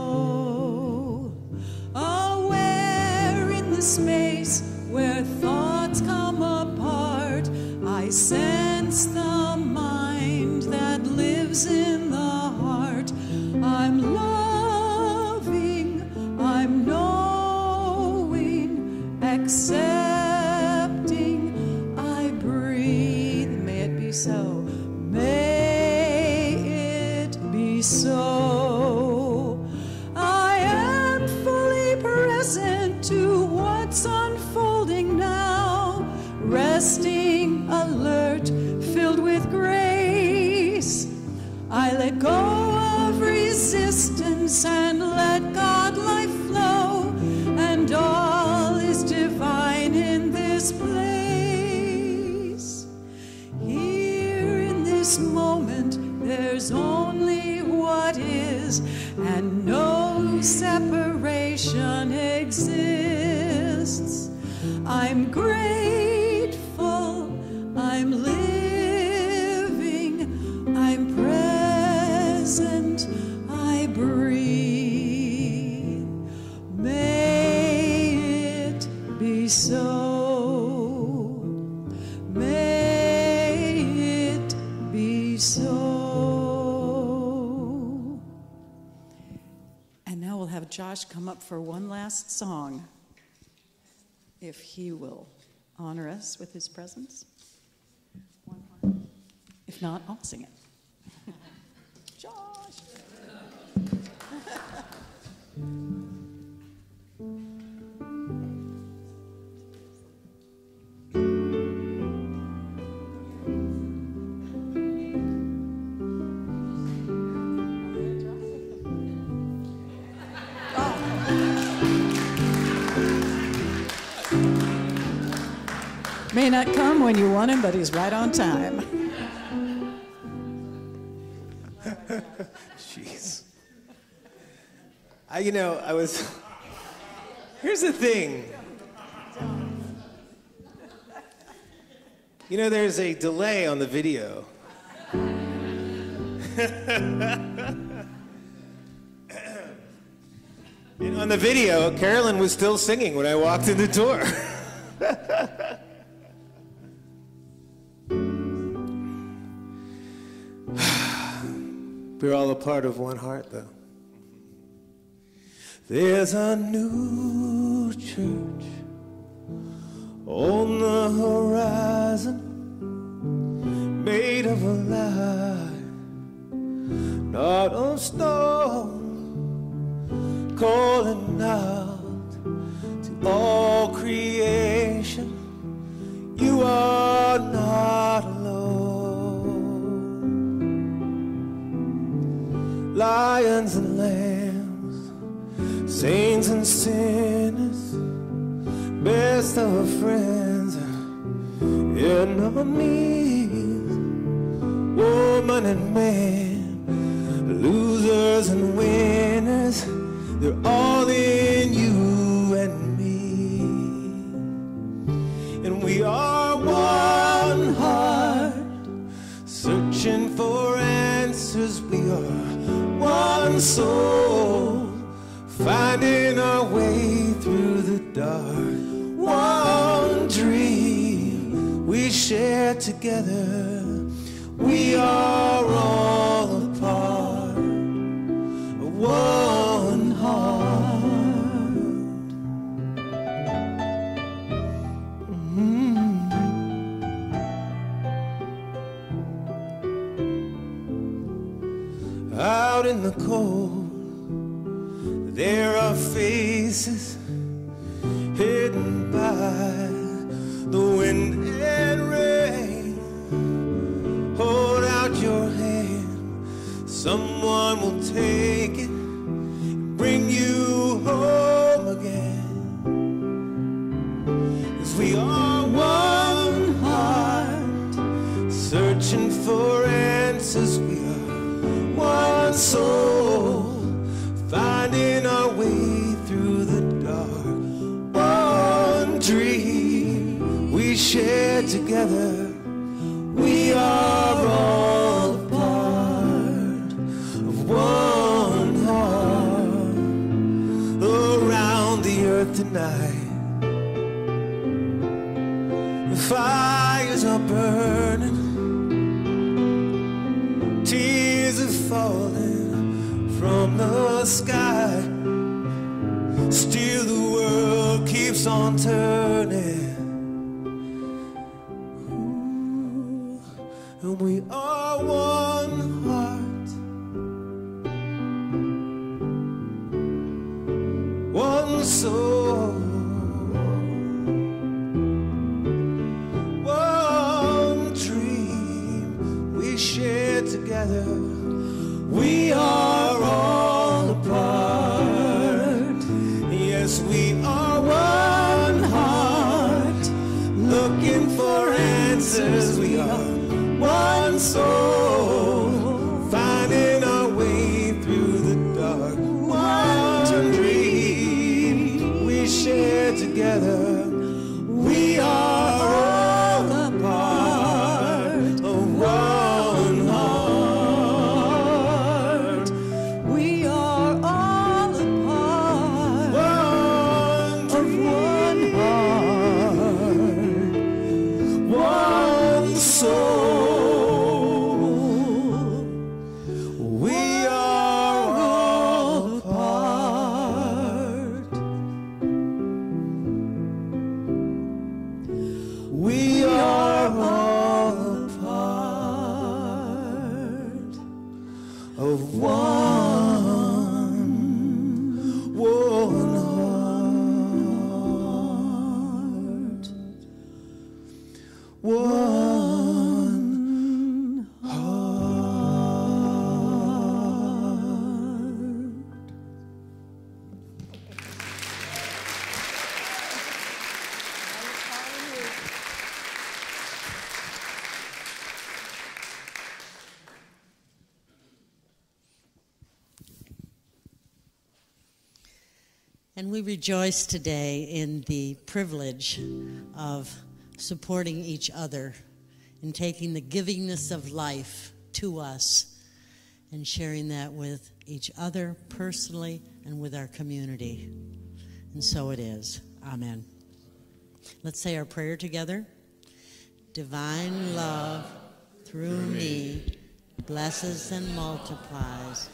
Space where thoughts come apart, I sense the mind that lives in the heart. I'm loving, I'm knowing, accepting, I breathe. May it be so. May it be so. I am fully present to what's unfolding now, resting, alert, filled with grace. I let go of resistance and let God life flow, and all is divine in this place. Here in this moment, there's only what is, and no separation exists. I'm grateful, I'm living, I'm present, I breathe. May it be so. May it be so. And now we'll have Josh come up for one last song, if he will honor us with his presence. One more. If not, I'll sing it. Josh! May not come when you want him, but he's right on time. Jeez. Here's the thing. There's a delay on the video. And on the video, Carolyn was still singing when I walked in the door. We're all a part of one heart, though. There's a new church on the horizon, made of a light, not of stone, calling out to all creation, you are not alone. Lions and lambs, saints and sinners, best of friends, enemies, woman and man, losers and winners, they're all in you and me. And we are one heart, searching for answers. We are one soul, finding our way through the dark. One dream we share together. We are all a part of one heart. Out in the cold, there are faces hidden by the wind and rain. Hold out your hand, someone will take it and bring you home again. 'Cause we are one heart, searching for answers. We are one soul, finding our way through the dark. One dream we share together. We are all a part of one heart. Around the earth tonight, the fires are burning, tears are falling from the sky. Still the world keeps on turning. Ooh, and we are one heart, one soul, one dream we share together. We are all a part. Yes, we are one heart, looking for answers. We are one soul, finding our way through the dark. One dream we share together. We are all a part of one heart. And we rejoice today in the privilege of supporting each other and taking the givingness of life to us and sharing that with each other personally and with our community. And so it is. Amen. Let's say our prayer together. Divine love through me blesses and multiplies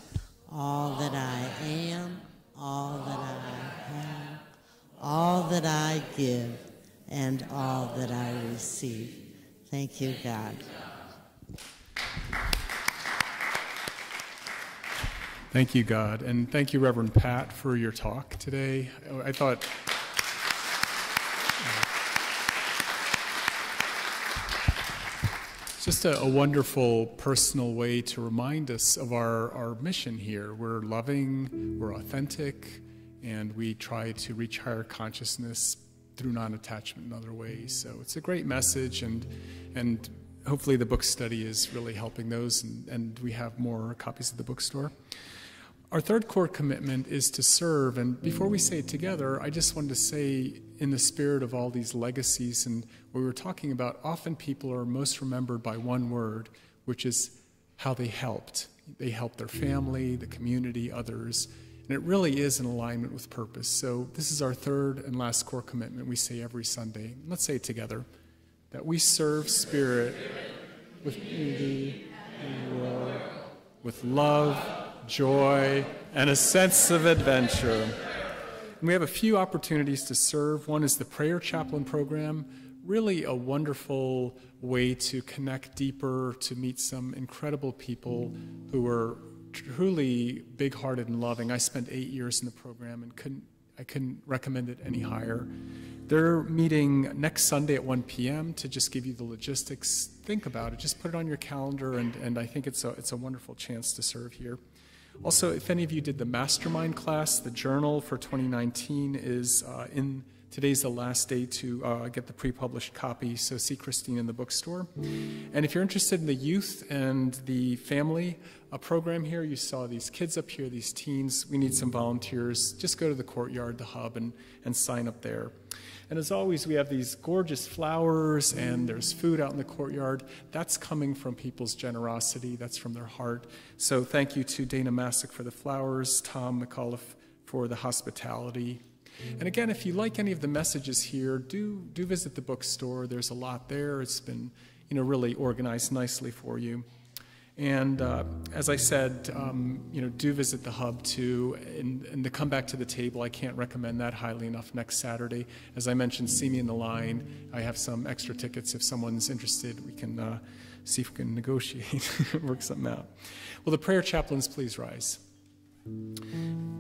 all that I am, all that I have, all that I give, and all that I receive. Thank you, God. Thank you, God, and thank you, Reverend Pat, for your talk today. I thought it's just a wonderful personal way to remind us of our mission here. We're loving, we're authentic, and we try to reach higher consciousness through non-attachment in other ways. So it's a great message, and hopefully the book study is really helping those, and we have more copies at the bookstore. Our third core commitment is to serve, and before we say it together, I just wanted to say, in the spirit of all these legacies and what we were talking about, often people are most remembered by one word, which is how they helped. They helped their family, the community, others, and it really is in alignment with purpose. So this is our third and last core commitment we say every Sunday. Let's say it together, that we serve Spirit with unity and will, with love, joy, and a sense of adventure. And we have a few opportunities to serve. One is the Prayer Chaplain Program, really a wonderful way to connect deeper, to meet some incredible people who are truly big-hearted and loving. I spent 8 years in the program and I couldn't recommend it any higher. They're meeting next Sunday at 1 p.m. to just give you the logistics. Think about it. Just put it on your calendar, and I think it's a wonderful chance to serve here. Also, if any of you did the mastermind class, the journal for 2019 is today's the last day to get the pre-published copy, so see Christine in the bookstore. And if you're interested in the youth and the family program here, you saw these kids up here, these teens. We need some volunteers. Just go to the courtyard, the hub, and sign up there. And as always, we have these gorgeous flowers, and there's food out in the courtyard. That's coming from people's generosity. That's from their heart. So thank you to Dana Masick for the flowers, Tom McAuliffe for the hospitality. And again, if you like any of the messages here, do visit the bookstore. There's a lot there. It's been, really organized nicely for you. And as I said, do visit the hub too, and to come back to the table. I can't recommend that highly enough next Saturday. As I mentioned, see me in the line. I have some extra tickets if someone's interested. We can see if we can negotiate, work something out. Will the prayer chaplains please rise?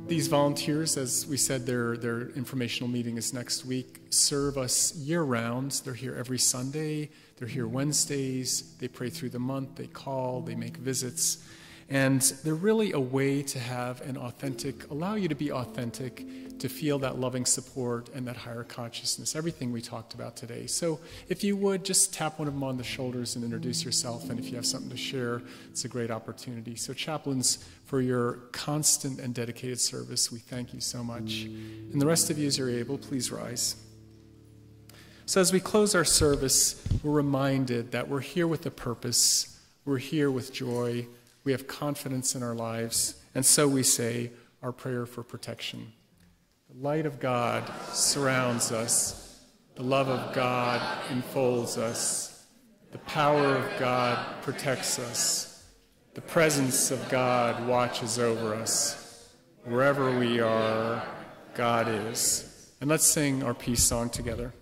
These volunteers, as we said, their informational meeting is next week, serve us year-round. They're here every Sunday. They're here Wednesdays. They pray through the month. They call. They make visits. And they're really a way to have an authentic, allow you to be authentic, to feel that loving support and that higher consciousness, everything we talked about today. So if you would, just tap one of them on the shoulders and introduce yourself, and if you have something to share, it's a great opportunity. So chaplains, for your constant and dedicated service, we thank you so much. And the rest of you, as you're able, please rise. So as we close our service, we're reminded that we're here with a purpose, we're here with joy, we have confidence in our lives, and so we say our prayer for protection. The light of God surrounds us. The love of God enfolds us. The power of God protects us. The presence of God watches over us. Wherever we are, God is. And let's sing our peace song together.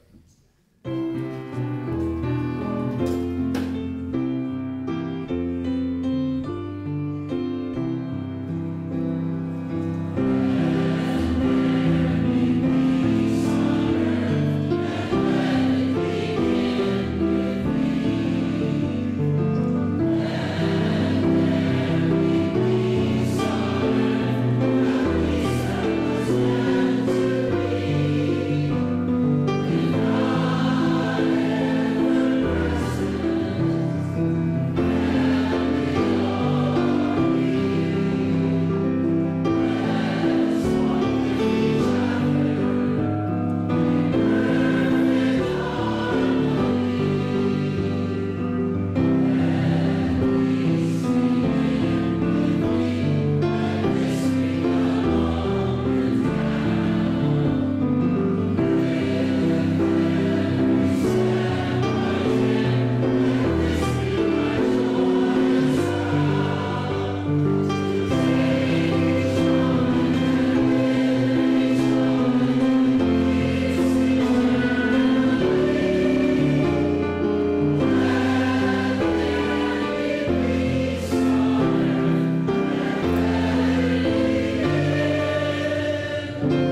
Thank you.